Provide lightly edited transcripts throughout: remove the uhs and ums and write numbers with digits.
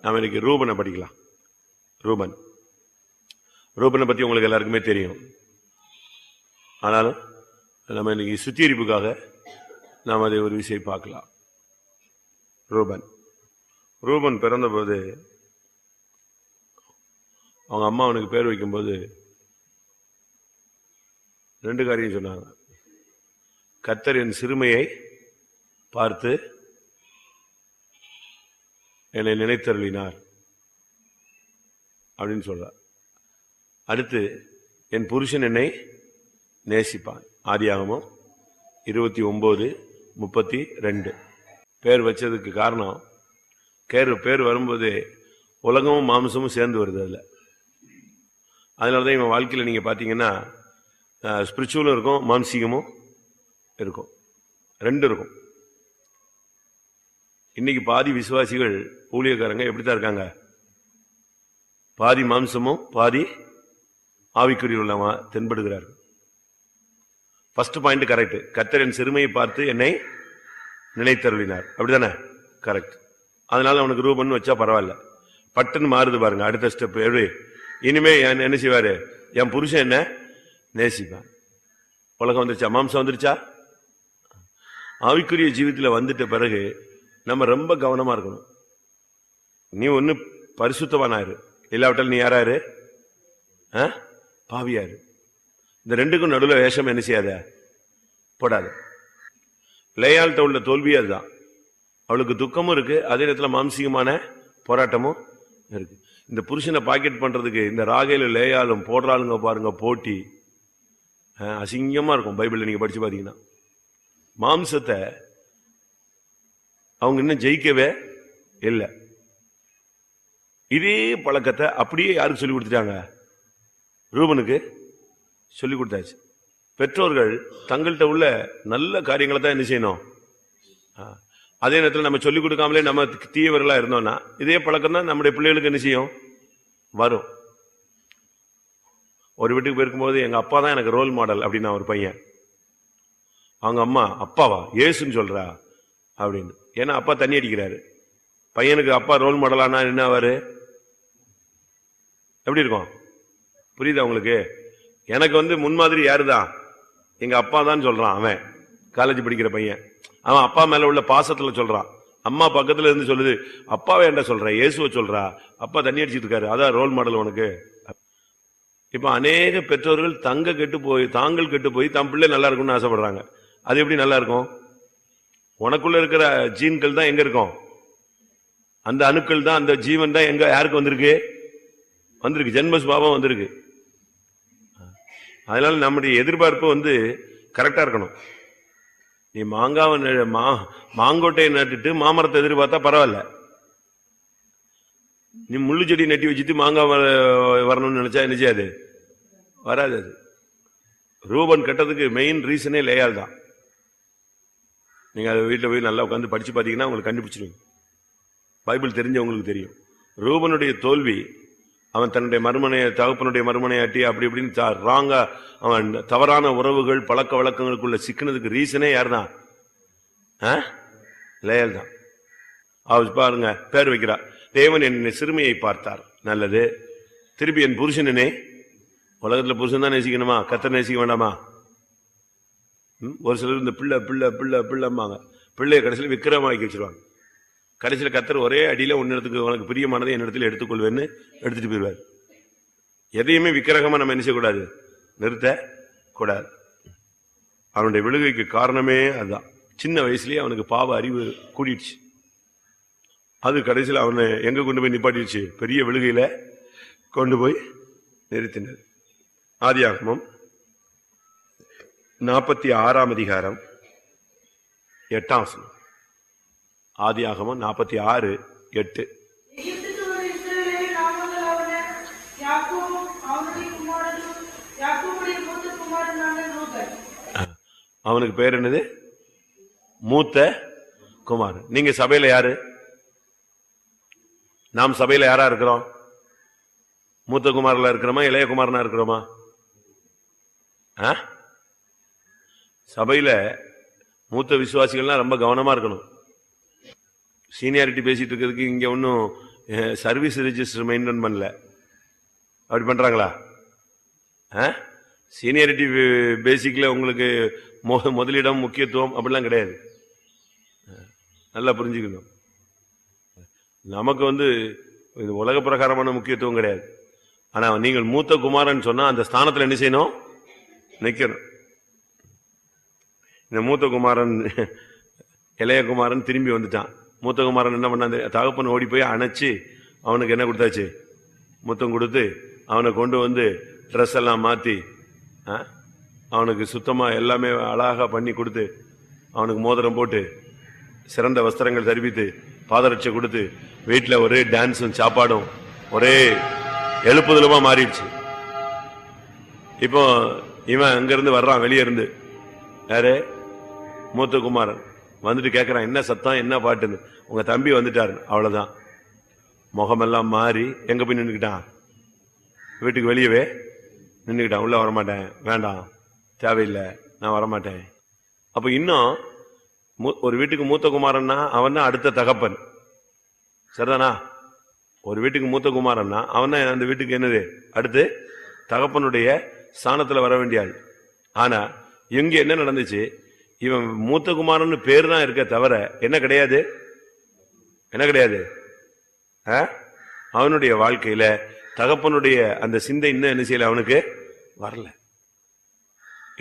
நாம இன்னைக்கு ரூபனை படிக்கலாம். ரூபனை பத்தி உங்களுக்கு எல்லாருக்குமே தெரியும். ஆனாலும் நம்ம இன்னைக்கு சுத்திகரிப்புக்காக நாம் அதை ஒரு விஷயம் பார்க்கலாம். ரூபன் பிறந்த போது அவங்க அம்மா அவனுக்கு பேர் வைக்கும்போது 2 காரியம் சொன்னாங்க. கர்த்தர் என் சிறுமையை பார்த்து என்னை நினைத்தருளினார் அப்படின்னு சொல்றார். அடுத்து என் புருஷன் என்னை நேசிப்பான். ஆதியாகமம் 29:32. பேர் வச்சதுக்கு காரணம், பேர் வரும்போது உலகமும் மாம்சமும் சேர்ந்து வருது. அதனாலதான் இவன் வாழ்க்கையில் நீங்க பாத்தீங்கன்னா ஸ்பிரிச்சுவலும் இருக்கும், மாம்சீகமும் இருக்கும், 2 இருக்கும். இன்னைக்கு பாதி விசுவாசிகள் ஊழியக்காரங்க எப்படித்தான் இருக்காங்க, பாதி மாம்சமும் பாதி ஆவிக்குரிய உள்ளவா தென்படுகிறார்கள். First point correct. கர்த்தர் என் சிறுமையை பார்த்து என்னை நினைத்தருளினார், அப்படிதானே? கரெக்ட். அதனால அவனுக்கு ரூபன் வச்சா பரவாயில்ல. பட்டுன்னு மாறுது பாருங்க அடுத்த ஸ்டெப். எப்படி இனிமே என்ன செய்வாரு, என் புருஷன் என்ன நேசிப்பான். உலகம் வந்துருச்சா, மாம்சம் வந்துருச்சா? ஆவிக்குரிய ஜீவிதத்தில் வந்துட்ட பிறகு நம்ம ரொம்ப கவனமா இருக்கணும். நீ ஒன்னு பரிசுத்தவானாரு, இல்லாவிட்டால் நீ யாராரு, பாவியாரு. இந்த 2க்கும் நடுவில் வேஷம் என்ன செய்யாத, போடாது. லேயாள்கிட்ட உள்ள தோல்வியே அதுதான். அவளுக்கு துக்கமும் இருக்கு, அதே நேரத்தில் மாம்சீகமான போராட்டமும் இருக்கு. இந்த புருஷனை பாக்கெட் பண்றதுக்கு இந்த ராகேல லேயாலும் போடுறாளுங்க பாருங்க போட்டி, அசிங்கமா இருக்கும். பைபிள்ல நீங்க படிச்சு பாத்தீங்கன்னா மாம்சத்தை அவங்க இன்னும் ஜெயிக்கவே இல்லை. இதே பழக்கத்தை அப்படியே யாருக்கு சொல்லி கொடுத்துட்டாங்க, ரூபனுக்கு சொல்லி கொடுத்தாச்சு. பெற்றோர்கள் தங்கள்கிட்ட உள்ள நல்ல காரியங்களை தான் என்ன செய்யணும். அதே நேரத்தில் நம்ம சொல்லிக் கொடுக்காமலே நம்ம தீயவர்களா இருந்தோம்னா இதே பழக்கம் தான் நம்முடைய பிள்ளைகளுக்கு என்ன செய்யும், வரும். ஒரு வீட்டுக்கு போயிருக்கும்போது எங்க அப்பா தான் எனக்கு ரோல் மாடல் அப்படின்னா ஒரு பையன், அவங்க அம்மா அப்பாவா ஏசுன்னு சொல்றா அப்படின்னு. ஏன்னா அப்பா தண்ணி அடிக்கிறாரு. பையனுக்கு அப்பா ரோல் மாடலானா என்ன ஆவாரு, எப்படி இருக்கும் புரியுதா உங்களுக்கு? எனக்கு முன்மாதிரி யாருதான், எங்க அப்பா தான் சொல்றான். அவன் காலேஜ் படிக்கிற பையன், அவன் அப்பா மேல உள்ள பாசத்துல சொல்றான். அம்மா பக்கத்துல இருந்து சொல்லுது, அப்பாவை என்ன சொல்ற, இயேசுவை சொல்றா, அப்பா தண்ணி அடிச்சிட்டு இருக்காரு, அதான் ரோல் மாடல் உனக்கு. இப்ப அநேக பெற்றோர்கள் தாங்கள் கெட்டு போய் தம் பிள்ளை நல்லா இருக்கும்னு ஆசைப்படுறாங்க. அது எப்படி நல்லா இருக்கும்? உனக்குள்ள இருக்கிற ஜீன்கள் தான் எங்க இருக்கும், அந்த அணுக்கள் தான், அந்த ஜீவன் தான் எங்க யாருக்கு வந்திருக்கு, ஜென்ம சுபாவம் வந்திருக்கு. அதனால நம்முடைய எதிர்பார்ப்பு கரெக்டா இருக்கணும். நீ மாங்கோட்டையை நட்டுட்டு மாமரத்தை எதிர்பார்த்தா பரவாயில்ல. நீ முள்ளு செடி நட்டி வச்சுட்டு மாங்காய் வரணும்னு நினைச்சா என்ன செய்யாது, வராது. அது ரூபன் கெட்டதுக்கு மெயின் ரீசனே லேயால் தான். நீங்க அதை வீட்டில் போய் நல்லா உட்காந்து படிச்சு பார்த்தீங்கன்னா உங்களுக்கு கண்டுபிடிச்சிருவீங்க. பைபிள் தெரிஞ்சவங்களுக்கு தெரியும். ரூபனுடைய தோல்வி, அவன் தன்னுடைய தகப்பனுடைய மறுமனையாட்டி அப்படி இப்படின்னு ராங்கா அவன் தவறான உறவுகள் பழக்க வழக்கங்களுக்குள்ள சிக்கினதுக்கு ரீசனே யார் தான், லேயல் தான். அவர் பாருங்க பேர் வைக்கிறா, தேவன் என் சிறுமையை பார்த்தார், நல்லது. திருப்பி என் புருஷனே, உலகத்துல புருஷன் தான் நேசிக்கணுமா, கர்த்தர் நேசிக்க வேண்டாமா? ஒரு சிலர் இந்த பிள்ளை பிள்ளை பிள்ளை பிள்ளைம்பாங்க, பிள்ளைய கடைசியில் விக்கிரமாக்கி வச்சிருவாங்க. கடைசியில் கர்த்தர் ஒரே அடியில ஒன்னிடத்துக்கு உனக்கு பிரியமானதை என்னிடத்தில் எடுத்துக்கொள்வேன்னு எடுத்துட்டு போயிடுவார். எதையுமே விக்கிரகமா நம்ம என்ன செய்யக்கூடாது, நிறுத்த கூடாது. அவனுடைய விழுகைக்கு காரணமே அதுதான். சின்ன வயசுலயே அவனுக்கு பாவ அறிவு கூடிடுச்சு. அது கடைசியில் அவனை எங்க கொண்டு போய் நிப்பாட்டிடுச்சு, பெரிய விழுகையில கொண்டு போய் நிறுத்தினது. ஆதியாகமம் 46 8. ஆதியாகமம் 46:8. அவனுக்கு பேர் என்னது, மூத்த குமார். நீங்க சபையில யாரு, நாம் சபையில யாரா இருக்கிறோம், மூத்த குமாரில் இருக்கிறோமா இளைய குமாரனா இருக்கிறோமா? சபையில மூத்த விசுவாசிகள்லாம் ரொம்ப கவனமா இருக்கணும். சீனியாரிட்டி பேசிட்டு இருக்கிறதுக்கு இங்க ஒன்னும் சர்வீஸ் ரெஜிஸ்டர் மெயின்டைன் பண்ணல. அப்படி பண்றாங்களா? சீனியாரிட்டி பேசிக்ல உங்களுக்கு முதலிடம் முக்கியத்துவம் அப்படிலாம் கிடையாது. நல்லா புரிஞ்சுக்கணும். நமக்கு இது உலக பிரகாரமான முக்கியத்துவம் கிடையாது. ஆனா நீங்கள் மூத்த குமாரன் சொன்னா அந்த ஸ்தானத்துல என்ன செய்யணும்? நிக்கணும். இந்த மூத்த குமாரன் இளைய குமாரன் திரும்பி வந்துட்டான். மூத்த குமாரன் என்ன பண்ணான்? தகப்பன் ஓடி போய் அணைச்சு அவனுக்கு என்ன கொடுத்தாச்சு? முத்தம் கொடுத்து அவனை கொண்டு வந்து ட்ரெஸ் எல்லாம் மாத்தி அவனுக்கு சுத்தமா எல்லாமே அழகா பண்ணி கொடுத்து அவனுக்கு மோதிரம் போட்டு சிறந்த வஸ்திரங்கள் தரிப்பித்து பாதரட்சை கொடுத்து வீட்டுல ஒரே டான்ஸும் சாப்பாடும் ஒரே எழுப்புதலுமா மாறிடுச்சு. இப்போ இவன் அங்க இருந்து வர்றான், வெளியே இருந்து. யாரு? மூத்த குமாரன் வந்துட்டு கேட்கறான், என்ன சத்தம், என்ன பாட்டுன்னு. உங்க தம்பி வந்துட்டாரு. அவ்வளவுதான். முகமெல்லாம் மாறி எங்க போய் நின்றுக்கிட்டான்? வீட்டுக்கு வெளியவே நின்றுக்கிட்டான். உள்ள வரமாட்டேன், வேண்டாம், தேவையில்லை, நான் வரமாட்டேன். அப்ப இன்னும் ஒரு வீட்டுக்கு மூத்த குமாரன்னா அவன் தான் அடுத்த தகப்பன். சரிதானா? ஒரு வீட்டுக்கு மூத்த குமாரன்னா அவன் தான் அந்த வீட்டுக்கு என்னது? அடுத்து தகப்பனுடைய ஸ்தானத்துல வர வேண்டிய ஆள். ஆனா இங்க என்ன நடந்துச்சு? இவன் மூத்த குமாரன் பேர் தான் இருக்க தவிர என்ன கிடையாது? என்ன கிடையாது? அவனுடைய வாழ்க்கையில தகப்பனுடைய அந்த சிந்தை இன்னும் என்ன செய்யல, அவனுக்கு வரல.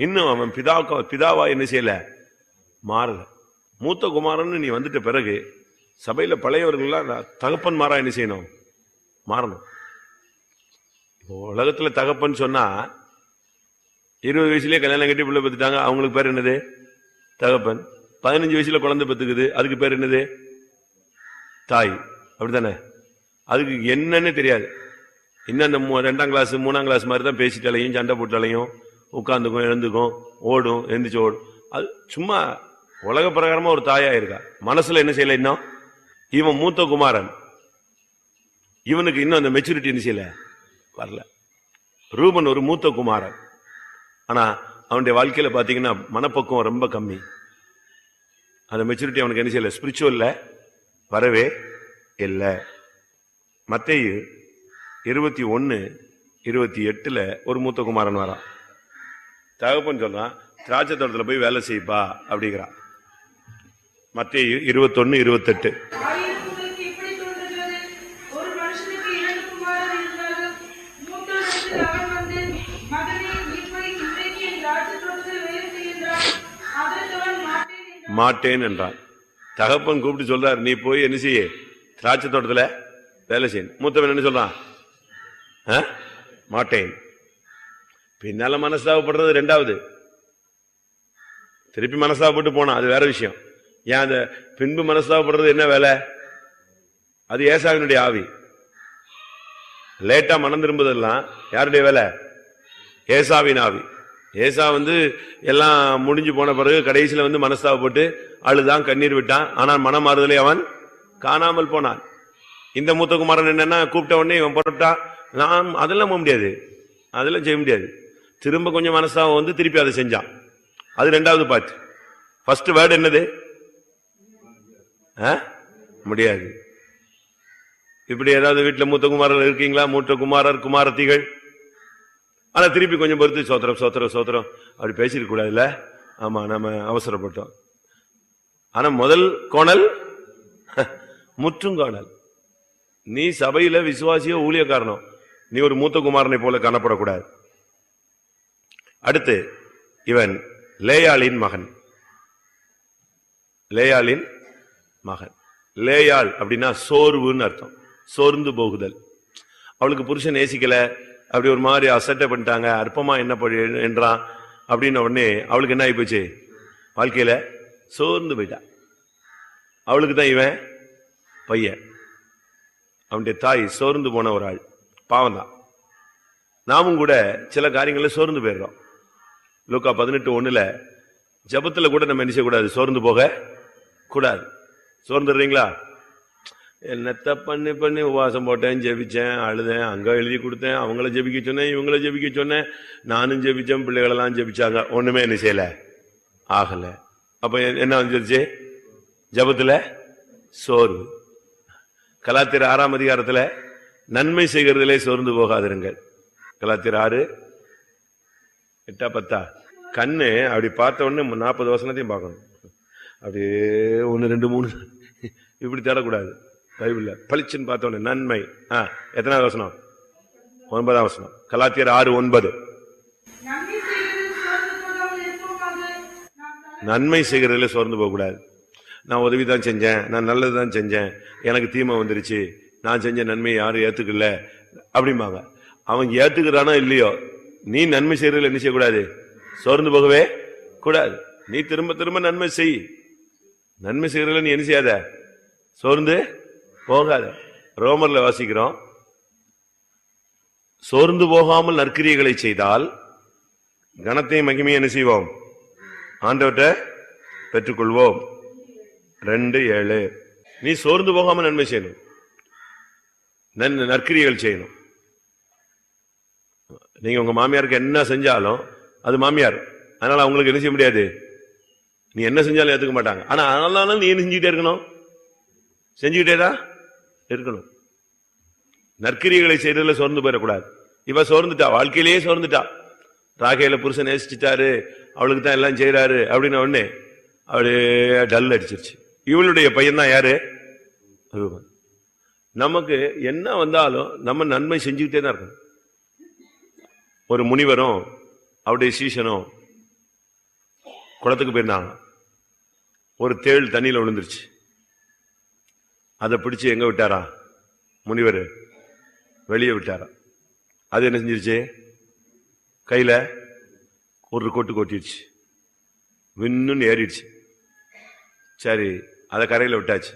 இன்னும் அவன் பிதாவா என்ன செய்யல, மாறல. மூத்த குமாரன் நீ வந்துட்ட பிறகு சபையில பழையவர்கள்லாம் தகப்பன்மாரா என்ன செய்யணும்? மாறணும். உலகத்துல தகப்பன் சொன்னா 20 வயசுலயே கல்யாணம் கட்டி பிள்ளை பெற்றுட்டாங்க, அவங்களுக்கு பேர் என்னது? தகப்பன். 15 வயசுல குழந்தை பெற்றுக்குது, அதுக்கு பேர் என்னது? தாய். அப்படித்தானே? அதுக்கு என்னன்னு தெரியாது. இன்னும் அந்த 2ஆம் கிளாஸ் 3ஆம் கிளாஸ் மாதிரி தான் பேசிட்டாலையும் சண்டை போட்டாலையும் உட்காந்துக்கும் எழுந்துக்கும் ஓடும் எந்திரிச்சு ஓடும். அது சும்மா உலக பிரகாரமா ஒரு தாயா இருக்கா. மனசுல என்ன செய்யல இன்னும்? இவன் மூத்த குமாரன், இவனுக்கு இன்னும் அந்த மெச்சூரிட்டி என்ன செய்யல, வரல. ரூபன் ஒரு மூத்த குமாரன், ஆனா அவனுடைய வாழ்க்கையில பாத்தீங்கன்னா மனப்பக்குவம் ரொம்ப கம்மி. அந்த மெச்சூரிட்டி அவனுக்கு என்ன செய்யல, ஸ்பிரிச்சுவல்ல வரவே இல்லை. மத்தேயு 21:28 ஒரு மூத்த குமாரன் வரான். தகப்பன் சொல்றான், திராட்சை தோட்டத்துல போய் வேலை செய்ப்பா அப்படிங்கிறான். மத்தேயு 21:28. மாட்டேன் என்றான். தகப்பன் கூப்பிட்டு சொல்றாரு, நீ போய் என்ன செய்ய, திராட்சை தோட்டத்துல வேலை செய்யணும். மூத்தவன் என்ன சொல்றான்? மாட்டேன். பின்னால மனஸ்தாபப்படுறது ரெண்டாவது. திருப்பி மனஸ்தாபப்பட்டு போனா அது வேற விஷயம். ஏன் அந்த பின்பு மனஸ்தாபப்படுறது என்ன வேலை? அது ஏசாவினுடைய ஆவி. லேட்டா மனம் திரும்புதெல்லாம் யாருடைய வேலை? ஏசாவின் ஆவி. ஏசா எல்லாம் முடிஞ்சு போன பிறகு கடைசியில மனஸ்தாபப்பட்டு அழுதான், கண்ணீர் விட்டான். ஆனால் மனம் மாறுதலை அவன் காணாமல் போனான். இந்த மூத்த குமாரன் என்னன்னா, கூப்பிட்ட உடனே இவன் போட்டான். நான் அதெல்லாம் போக முடியாது, அதெல்லாம் செய்ய முடியாது. திரும்ப கொஞ்சம் மனஸ்தாபம் திருப்பி அதை செஞ்சான். அது ரெண்டாவது பாட்டு. ஃபர்ஸ்ட் வேர்டு என்னது? முடியாது. இப்படி ஏதாவது வீட்டுல மூத்த குமாரர்கள் இருக்கீங்களா? மூத்த குமாரர் குமாரத்திகள். ஆனா திருப்பி கொஞ்சம் பொறுத்து சோத்திரம் சோத்திரம் சோத்திரம் அப்படி பேசிருக்க கூடாதுல்ல. ஆமா, நம்ம அவசரப்பட்டோம். ஆனா முதல் கோணல் முற்றுங்கோணல். நீ சபையில விசுவாசியோ ஊழியக்காரனோ, நீ ஒரு மூத்த குமாரனை போல காணப்படக்கூடாது. அடுத்து இவன் லேயாளின் மகன். லேயாளின் மகன். லேயாள் அப்படின்னா சோர்வுன்னு அர்த்தம், சோர்ந்து போகுதல். அவளுக்கு புருஷன் நேசிக்கல, அப்படி ஒரு மாதிரி அசட்டை பண்ணிட்டாங்க, அற்பமா என்ன என்றான் அப்படின்ன உடனே அவளுக்கு என்ன ஆகி போச்சு? வாழ்க்கையில சோர்ந்து போயிட்டா. அவளுக்கு தான் இவன் பையன். அவனுடைய தாய் சோர்ந்து போன ஒரு ஆள், பாவம் தான். நாமும் கூட சில காரியங்கள சோர்ந்து போயிடுறோம். லூக்கா 18:1 ஜபத்துல கூட நம்ம என்ன செய்யக்கூடாது? சோர்ந்து போக கூடாது. சோர்ந்துடுறீங்களா? என்னத்த பண்ணி உபவாசம் போட்டேன், ஜெபிச்சேன், அழுதேன், அங்க எழுதி கொடுத்தேன், அவங்கள ஜெபிக்க சொன்னேன், இவங்கள ஜெபிக்க சொன்னேன், நானும் ஜெபிச்சேன், பிள்ளைகளெல்லாம் ஜெபிச்சாங்க, ஒண்ணுமே என்ன செய்யல, ஆகல. அப்ப என்ன வந்துருச்சு? ஜபத்துல சோர்வு. கலாத்தியர் 6ஆம் அதிகாரத்துல நன்மை செய்கிறதிலே சோர்ந்து போகாதிருங்கள். கலாத்தியர் 6:8-10. கண்ணு அப்படி பார்த்த உடனே 40 வசனத்தையும் பார்க்கணும். அப்படியே 1, 2, 3 இப்படி தேடக்கூடாது. பைபிள்ல பளிச்சுன்னு பார்த்த உடனே நன்மை. எத்தனாவது வசனம்? 9ஆம் வசனம். கலாத்தியர் 6:9. நன்மை செய்கிறதுல சோர்ந்து போக கூடாது. நான் உதவி தான் செஞ்சேன், நான் நல்லது தான் செஞ்சேன், எனக்கு தீமை வந்துருச்சு, நான் செஞ்ச நன்மையை யாரும் ஏத்துக்கல அப்படிம்பாங்க. அவன் ஏத்துக்கிறானோ இல்லையோ, நீ நன்மை செய்யறதுல என்ன செய்யக்கூடாது? சோர்ந்து போகவே கூடாது. நீ திரும்ப திரும்ப நன்மை செய். நன்மை செய்யறதுல நீ என்ன செய்யாத? சோர்ந்து போகாத. ரோமர்ல வாசிக்கிறோம், சோர்ந்து போகாமல் நற்கிரியைகளை செய்தால் கனத்தையும் மகிமையும் என்ன செய்வோம்? ஆண்டவர்கிட்ட பெற்றுக்கொள்வோம். 2:7. நீ சோர்ந்து போகாம நன்மை செய்யணும், நற்கிரியைகள் செய்யணும். நீங்க உங்க மாமியாருக்கு என்ன செஞ்சாலும் அது மாமியார், அதனால அவங்களுக்கு என்ன செய்ய முடியாது. நீ என்ன செஞ்சாலும் ஏத்துக்க மாட்டாங்க. ஆனா அதனால நீ என்ன செஞ்சுக்கிட்டே இருக்கணும்? செஞ்சுக்கிட்டேதான் இருக்கணும். நற்கிரியைகளை செய்யறதுல சோர்ந்து போயிடக்கூடாது. இவ சோர்ந்துட்டா, வாழ்க்கையிலேயே சோர்ந்துட்டா. ராகேல புருஷன் நேசிச்சுட்டாரு, அவளுக்கு தான் எல்லாம் செய்யறாரு அப்படின்னு உடனே அவளே டல் அடிச்சிருச்சு. இவளுடைய பையன் தான் யாரு? ரூபன். நமக்கு என்ன வந்தாலும் நம்ம நன்மை செஞ்சுக்கிட்டே தான் இருக்கணும். ஒரு முனிவரும் அவருடைய சீஷனும் குளத்துக்கு போயிருந்தாங்க. ஒரு தேள் தண்ணியில விழுந்துருச்சு. அதை பிடிச்சு எங்க விட்டாரா? முனிவர் வெளியே விட்டாரா. அது என்ன செஞ்சிருச்சு? கையில ஒரு கொட்டு கொட்டிடுச்சு, விண்ணுன்னு ஏறிடுச்சு. சரி, அதை கரையில விட்டாச்சு.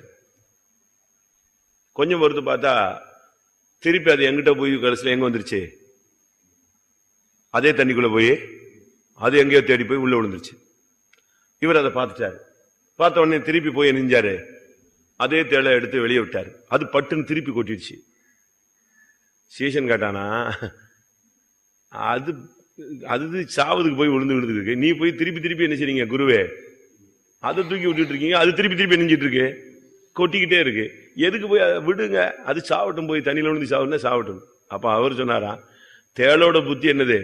கொஞ்சம் பொறுத்து பார்த்தா திருப்பி அது எங்கிட்ட போய் கடைசியில் எங்க வந்துருச்சு? அதே தண்ணிக்குள்ள போய் அது எங்கேயோ தேடி போய் உள்ள விழுந்துருச்சு. இவர் அதை பார்த்துட்டாரு. பார்த்த உடனே திருப்பி போய் நெஞ்சாரு, அதே தேளை எடுத்து வெளியே விட்டாரு. அது பட்டுன்னு திருப்பி கொட்டிடுச்சு. சீசன் கேட்டானா, அது அது சாவதுக்கு போய் விழுந்து விழுந்துருக்கு, நீ போய் திருப்பி திருப்பி என்ன செய்றீங்க குருவே? அதை தூக்கி விட்டுட்டு இருக்கீங்க, அது திருப்பி திருப்பி நெஞ்சிட்டு இருக்கு, கொட்டிக்கிட்டே இருக்கு. எதுக்கு போய் விடுங்க, அது சாவட்டும், போய் தண்ணியில விழுந்து சாவட்டும் சாவட்டும். அப்ப அவர் சொன்னாரா, தேளோட புத்தி என்னது?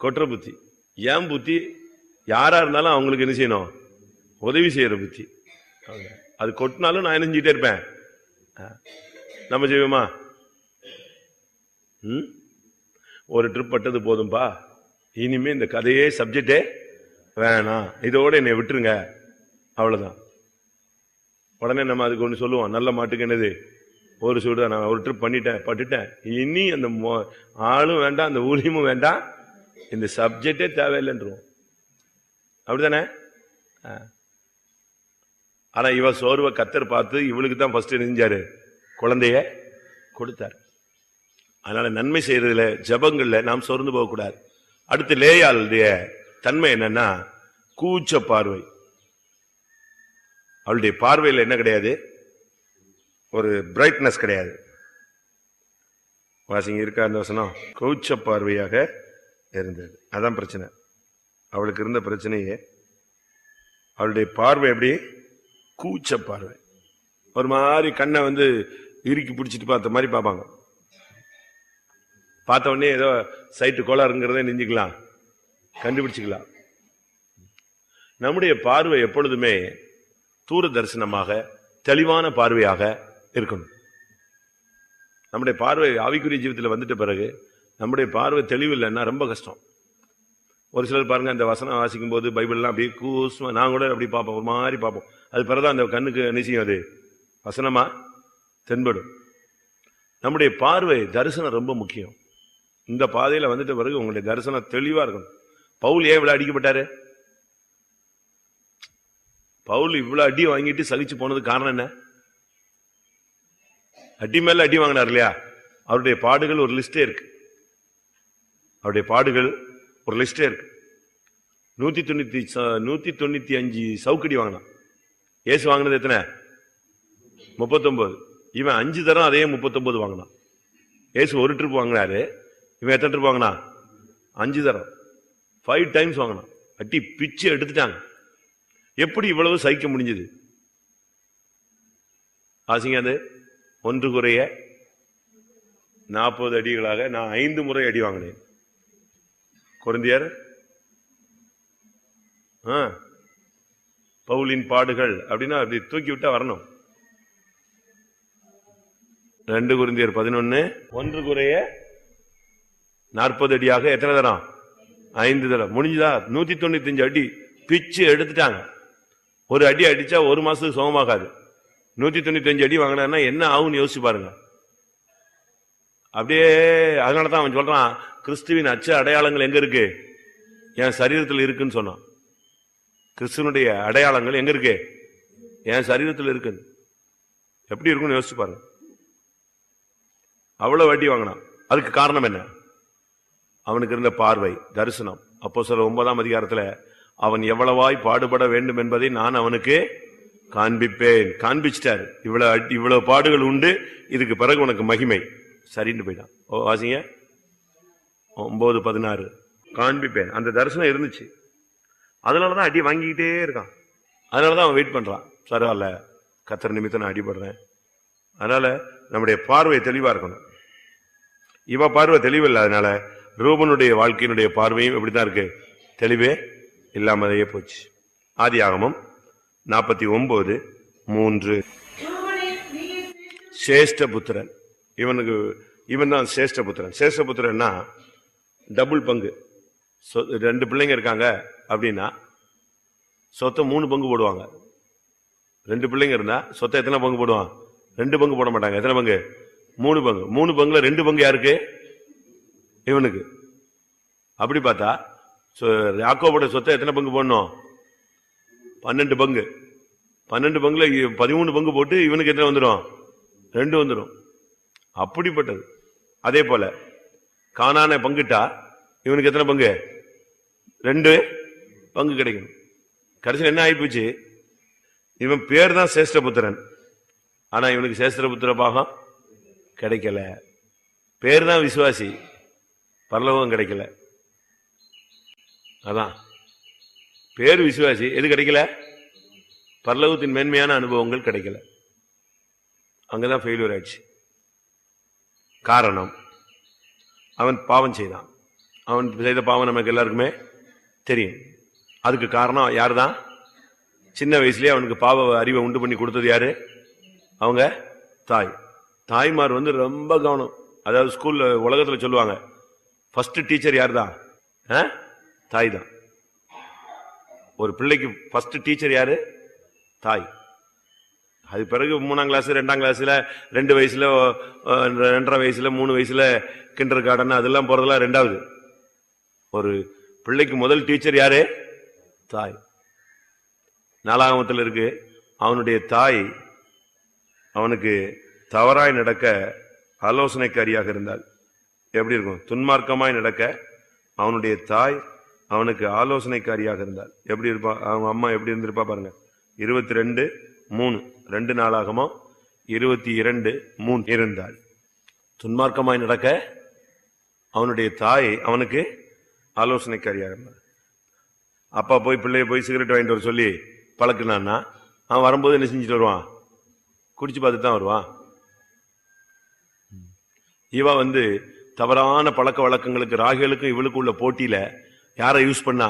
கொட்டுற புத்தி. ஏன் புத்தி? யாரா இருந்தாலும் அவங்களுக்கு என்ன செய்யணும்? உதவி செய்யற புத்தி. அது கொட்டினாலும் நான் என்ன செஞ்சுட்டே இருப்பேன். நம்ம செய்வோமா? ஒரு ட்ரிப் பட்டது போதும்பா, இனிமே இந்த கதையே சப்ஜெக்டே வேணாம், இதோட என்னை விட்டுருங்க, அவ்வளவுதான். உடனே நம்ம அதுக்கு ஒண்ணு சொல்லுவோம், நல்ல மாட்டுக்கு என்னது ஒரு சூடு, நான் ஒரு ட்ரிப் பட்டுட்டேன், இனி அந்த ஆளும் வேண்டாம், அந்த ஊழியமும் வேண்டாம், இந்த சப்ஜெக்டே தேவையில்லைன்றோம். அப்படித்தானே? ஆனா இவ சோர்வை கத்தர் பார்த்து இவளுக்கு தான் ஃபர்ஸ்ட் நெஞ்சாரு, குழந்தைய கொடுத்தார். அதனால நன்மை செய்யறதுல, ஜபங்கள்ல நாம் சோர்ந்து போகக்கூடாது. அடுத்து லேயாளுடைய தன்மை என்னன்னா, கூச்ச பார்வை. அவளுடைய பார்வையில் என்ன கிடையாது? ஒரு பிரைட்னஸ் கிடையாது. வாசிங்க இருக்கா அந்த வசனம்? கூச்ச பார்வையாக இருந்தது. அதான் பிரச்சனை. அவளுக்கு இருந்த பிரச்சனையே அவளுடைய பார்வை எப்படி? கூச்ச பார்வை. ஒரு மாதிரி கண்ணை வந்து இறுக்கி பிடிச்சிட்டு பார்த்த மாதிரி பார்ப்பாங்க. பார்த்த உடனே ஏதோ சைட்டு கோளாறுங்கிறத நெஞ்சுக்கலாம், கண்டுபிடிச்சுக்கலாம். நம்முடைய பார்வை எப்பொழுதுமே தூர தரிசனமாக, தெளிவான பார்வையாக இருக்கணும். நம்முடைய பார்வை ஆவிக்குரிய ஜீவிதத்தில் வந்துட்ட பிறகு நம்முடைய பார்வை தெளிவு இல்லைன்னா ரொம்ப கஷ்டம். ஒரு சிலர் பாருங்க, அந்த வசனம் வாசிக்கும் போது பைபிள்லாம் அப்படியே கூசுமா, நான் கூட அப்படி பார்ப்போம், ஒரு மாதிரி பார்ப்போம். அது பிறகுதான் அந்த கண்ணுக்கு நிச்சயம் அது வசனமா தென்படும். நம்முடைய பார்வை தரிசனம் ரொம்ப முக்கியம். இந்த பாதையில வந்துட்ட பிறகு உங்களுடைய தரிசனம் தெளிவா இருக்கணும். பவுல் ஏன் இவ்வளவு அடிக்கப்பட்டாரு? பவுல் இவ்வளவு அடி வாங்கிட்டு சகிச்சு போனது காரணம் என்ன? அடி மேல அடி வாங்கினார் இல்லையா? அவருடைய பாடுகள் ஒரு லிஸ்டே இருக்கு. அவருடைய பாடுகள் ஒரு லிஸ்டே இருக்கு. 195 சவுக்கடி வாங்கினான். ஏசு வாங்கினது எத்தனை? 39. இவன் 5 தரம் அதே 39 வாங்கினான். ஏசு ஒரு ட்ரிப் வாங்கினாரு, இவன் எத்தனை ட்ரிப் வாங்கினா? 5 தரம், 5 டைம்ஸ் வாங்கினான். அட்டி பிச்சு எடுத்துட்டாங்க. எப்படி இவ்வளவு சகிக்க முடிஞ்சது? ஆசிங்க அது 1 குறைய 40 அடிகளாக நான் 5 முறை அடி வாங்கினேன். கொரிந்தியர் பவுலின் பாடுகள் அப்படின்னா அப்படி தூக்கி விட்டா வரணும். 2 கொரிந்தியர் 11 1 குறைய 40 அடியாக எத்தனை தரம்? 5 தரம். முடிஞ்சுதா? 195 அடி பிச்சு எடுத்துட்டாங்க. ஒரு அடி அடிச்சா 1 மாசத்துக்கு சுகமாகாது. 195 அடி வாங்கினா என்ன ஆகும்னு யோசிச்சு பாருங்க. அப்படியே அதனாலதான் அவன் சொல்றான், கிறிஸ்துவின் அச்ச அடையாளங்கள் எங்க இருக்கு? என் சரீரத்தில் இருக்குன்னு சொன்னான். கிறிஸ்துவனுடைய அடையாளங்கள் எங்க இருக்கு? என் சரீரத்தில் இருக்கு. எப்படி இருக்குன்னு யோசிச்சு பாருங்க. அவ்வளவு வட்டி வாங்கினான். அதுக்கு காரணம் என்ன? அவனுக்கு இருந்த பார்வை, தரிசனம். அப்போஸ்தலர் 9ஆம் அதிகாரத்துல அவன் எவ்வளவாய் பாடுபட வேண்டும் என்பதை நான் அவனுக்கு காண்பிப்பேன். காண்பிச்சிட்டாரு. இவ்வளவு பாடுகள் உண்டு, இதுக்கு பிறகு உனக்கு மகிமை. சரின்னு போயிட்டான். வாசிங்க 9:16. காண்பிப்பேன். அந்த தரிசனம் இருந்துச்சு. அதனாலதான் அடி வாங்கிக்கிட்டே இருக்கான். அதனாலதான் அவன் வெயிட் பண்றான். பரவாயில்ல, கர்த்தர் நிமித்தம் நான் அடிபடுறேன். அதனால நம்முடைய பார்வை தெளிவா இருக்கணும். இவ பார்வை தெளிவில்லை. அதனால ரூபனுடைய வாழ்க்கையினுடைய பார்வையும் எப்படித்தான் இருக்கு? தெளிவே இல்லாமலேயே போச்சு. ஆதியாகமம் 49:3. சேஷ்ட புத்திரன். இவன் தான் சேஷ்ட புத்திரன். சேஷ்ட புத்திரன்னா டபுள் பங்கு. 2 பிள்ளைங்க இருக்காங்க அப்படின்னா சொத்தை 3 பங்கு போடுவாங்க. 2 பிள்ளைங்க இருந்தா சொத்தை எத்தனை பங்கு போடுவான்? 2 பங்கு போட மாட்டாங்க. எத்தனை பங்கு? 3 பங்கு. 3 பங்குல 2 பங்கு யாருக்கு? இவனுக்கு. அப்படி பார்த்தா யாக்கோபோட சொத்தை எத்தனை பங்கு போடணும்? 12 பங்கு. 12 பங்குல 13 பங்கு போட்டு இவனுக்கு எத்தனை வந்துடும்? 2 வந்துடும். அப்படிப்பட்டது. அதே போல கானானை பங்கிட்டா இவனுக்கு எத்தனை பங்கு? 2 பங்கு கிடைக்கணும். கடைசியில் என்ன ஆயிப்போச்சு? இவன் பேர் தான் சேஷ்டபுத்திரன், ஆனா இவனுக்கு சேஷ்டபுத்திர பாகம் கிடைக்கல. பேர் தான் விசுவாசி, பரலோகம் கிடைக்கல. அதான் பேர் விசுவாசி, எது கிடைக்கல? பரலோகத்தின் மேன்மையான அனுபவங்கள் கிடைக்கல. அங்கதான் ஃபெயிலியர் ஆயிடுச்சு. காரணம், அவன் பாவம் செய்தான். அவன் செய்த பாவம் நமக்கு எல்லாருக்குமே தெரியும். அதுக்கு காரணம் யாரு தான்? சின்ன வயசுலயே அவனுக்கு பாவ அறிவை உண்டு பண்ணி கொடுத்தது யாரு? அவங்க தாய். தாய்மார் ரொம்ப கவனம். அதாவது ஸ்கூல்ல உலகத்துல சொல்லுவாங்க, ஃபர்ஸ்ட் டீச்சர் யார் தான்? தாய் தான். ஒரு பிள்ளைக்கு ஃபர்ஸ்ட் டீச்சர் யாரு? தாய். அது பிறகு 3ஆம் கிளாஸ், 2ஆம் கிளாஸ்ல, 2 வயசுல, 2.5 வயசுல, 3 வயசுல கிண்டர் கார்டன் அதெல்லாம் போறதெல்லாம் 2வது. ஒரு பிள்ளைக்கு முதல் டீச்சர் யாரு? தாய். 4ஆகமத்தில் இருக்கு, அவனுடைய தாய் அவனுக்கு தவறாய் நடக்க ஆலோசனைக்காரியாக இருந்தாள். எப்படி இருக்கும்? துன்மார்க்கமாய் நடக்க அவனுடைய தாய் அவனுக்கு ஆலோசனைக்காரியாக இருந்தாள். எப்படி இருப்பா? அவங்க அம்மா எப்படி இருந்திருப்பா பாருங்க. 22:3 2 நாளாகமம் 22:3 இருந்தாள். துன்மார்க்கமாய் நடக்க அவனுடைய தாய் அவனுக்கு ஆலோசனைக்காரியாக இருந்தாள். அப்பா போய் பிள்ளைய போய் சிகரெட் வாங்கிட்டு வர சொல்லி பழக்கினான்னா அவன் வரும்போது என்ன செஞ்சுட்டு வருவான்? குடிச்சு பார்த்துட்டு தான் வருவான். இவ தவறான பழக்க வழக்கங்களுக்கு, ராகிகளுக்கும் இவளுக்கு உள்ள போட்டியில யாரை யூஸ் பண்ணா?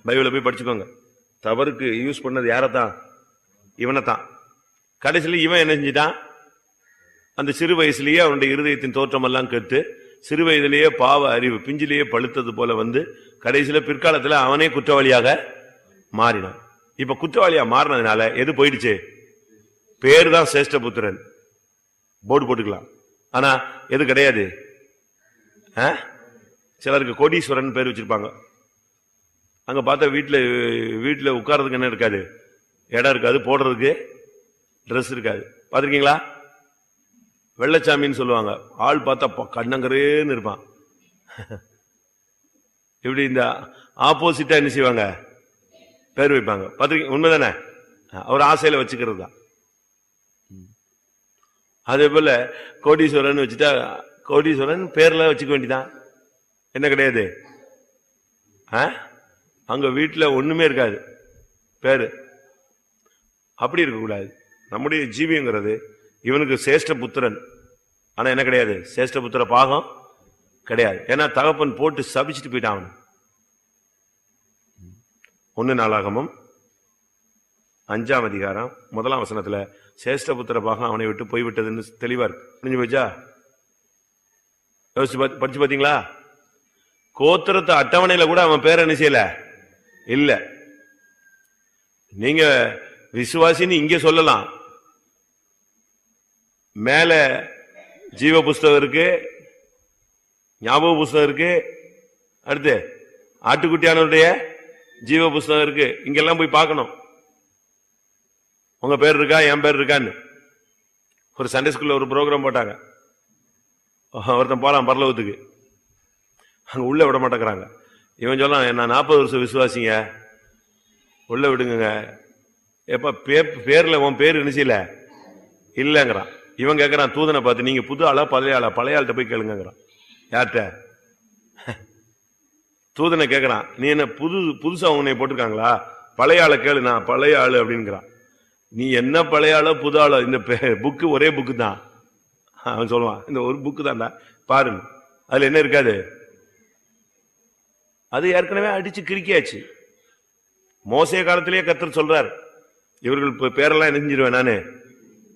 பைபிளை போய் படிச்சுக்கோங்க. தவறுக்கு யூஸ் பண்ணது யாரத்தான்? இவனைத்தான். கடைசியில் இவன் என்ன செஞ்சிட்டான்? அந்த சிறு வயசுலயே அவனுடைய இருதயத்தின் தோற்றம் எல்லாம் கெட்டு, சிறு வயதிலேயே பாவ அறிவு பிஞ்சிலேயே பழுத்தது போல கடைசியில பிற்காலத்துல அவனே குற்றவாளியாக மாறினான். இப்ப குற்றவாளியா மாறினதுனால எது போயிடுச்சு? பேர் தான் சேஷ்டபுத்திரன், போர்டு போட்டுக்கலாம். ஆனா எது கிடையாது. சிலருக்கு கோடீஸ்வரன் பேர் வச்சிருப்பாங்க. அங்க பார்த்தா வீட்டுல உட்கார்றதுக்கு என்ன இருக்காது? இடம் இருக்காது, போடுறதுக்கு ட்ரெஸ் இருக்காது. பாத்திருக்கீங்களா? வெள்ளச்சாமின்னு சொல்லுவாங்க. ஆள் பார்த்தா கண்ணங்கரேன்னு இருப்பான். இப்படி இந்த ஆப்போசிட்டா என்ன செய்வாங்க? பேர் வைப்பாங்க. பாத்திருக்கீங்க? உண்மைதானே? அவர் ஆசையில வச்சுக்கிறது தான். அதே போல கோடீஸ்வரன் வச்சுட்டா கோடீஸ்வரன் பேர்ல வச்சுக்க வேண்டியதான். என்ன கிடையாது? அங்க வீட்டுல ஒண்ணுமே இருக்காது, பேரு. அப்படி இருக்க கூடாது. நம்முடைய ஜீவியங்கிறது இவனுக்கு சேஷ்ட புத்திரன். ஆனா என்ன கிடையாது, சேஷ்ட புத்திர பாகம் கிடையாது. ஏன்னா தகப்பன் போட்டு சபிச்சுட்டு போயிட்டான் அவன். 1 நாளாகமம் 5ஆம் அதிகாரம் 1ஆம் வசனத்துல சேஷ்ட புத்திர பாகம் அவனை விட்டு போய்விட்டதுன்னு தெளிவா இருக்கு. புரிஞ்சு போச்சா? படிச்சு பாத்தீங்களா? கோத்திரத்து அட்டவணையில கூட அவன் பேர் என்ன செய்யல இல்ல. நீங்க விசுவாசின்னு இங்க சொல்லலாம், மேல ஜீவ புஸ்தகம் இருக்கு, ஞாபக புஸ்தகம் இருக்கு, அடுத்து ஆட்டுக்குட்டியானவருடைய ஜீவ புஸ்தகம் இருக்கு. இங்கெல்லாம் போய் பார்க்கணும் உங்க பேர் இருக்கா என் பேர் இருக்கான்னு. ஒரு சண்டே ஸ்கூல்ல ஒரு ப்ரோக்ராம் போட்டாங்க. ஒருத்தன் போலாம் பரலோகத்துக்கு, அங்க உள்ள விட மாட்டேங்கிறாங்க. இவன் சொல்லலாம், நான் 40 வருஷம் விசுவாசிங்க, உள்ள விடுங்க. எப்ப பேர்ல உன் பேர் நினைச்சல இல்லங்கிறான். இவன் கேட்கறான் தூதனை பார்த்து, நீங்க புது ஆளா பழைய ஆளா? பழைய ஆள்கிட்ட போய் கேளுங்கிறான். யார்கிட்ட? தூதனை கேட்கறான், நீ என்ன புதுசா உன்னை போட்டிருக்காங்களா? பழைய ஆளை கேளு, நான் பழைய ஆளு அப்படிங்கிறான். நீ என்ன பழைய ஆளோ புது ஆளோ, இந்த புக்கு ஒரே புக்கு தான். அவன் சொல்லுவான், இந்த ஒரு புக்கு தான்டா பாருங்க, அதுல என்ன இருக்காது? அது ஏற்கனவே அடிச்சு கிறுக்கியாச்சு. மோசே காலத்திலேயே கர்த்தர் சொல்றார், இவர்கள் பேரெல்லாம் என்ன செஞ்சிருவேன், நானு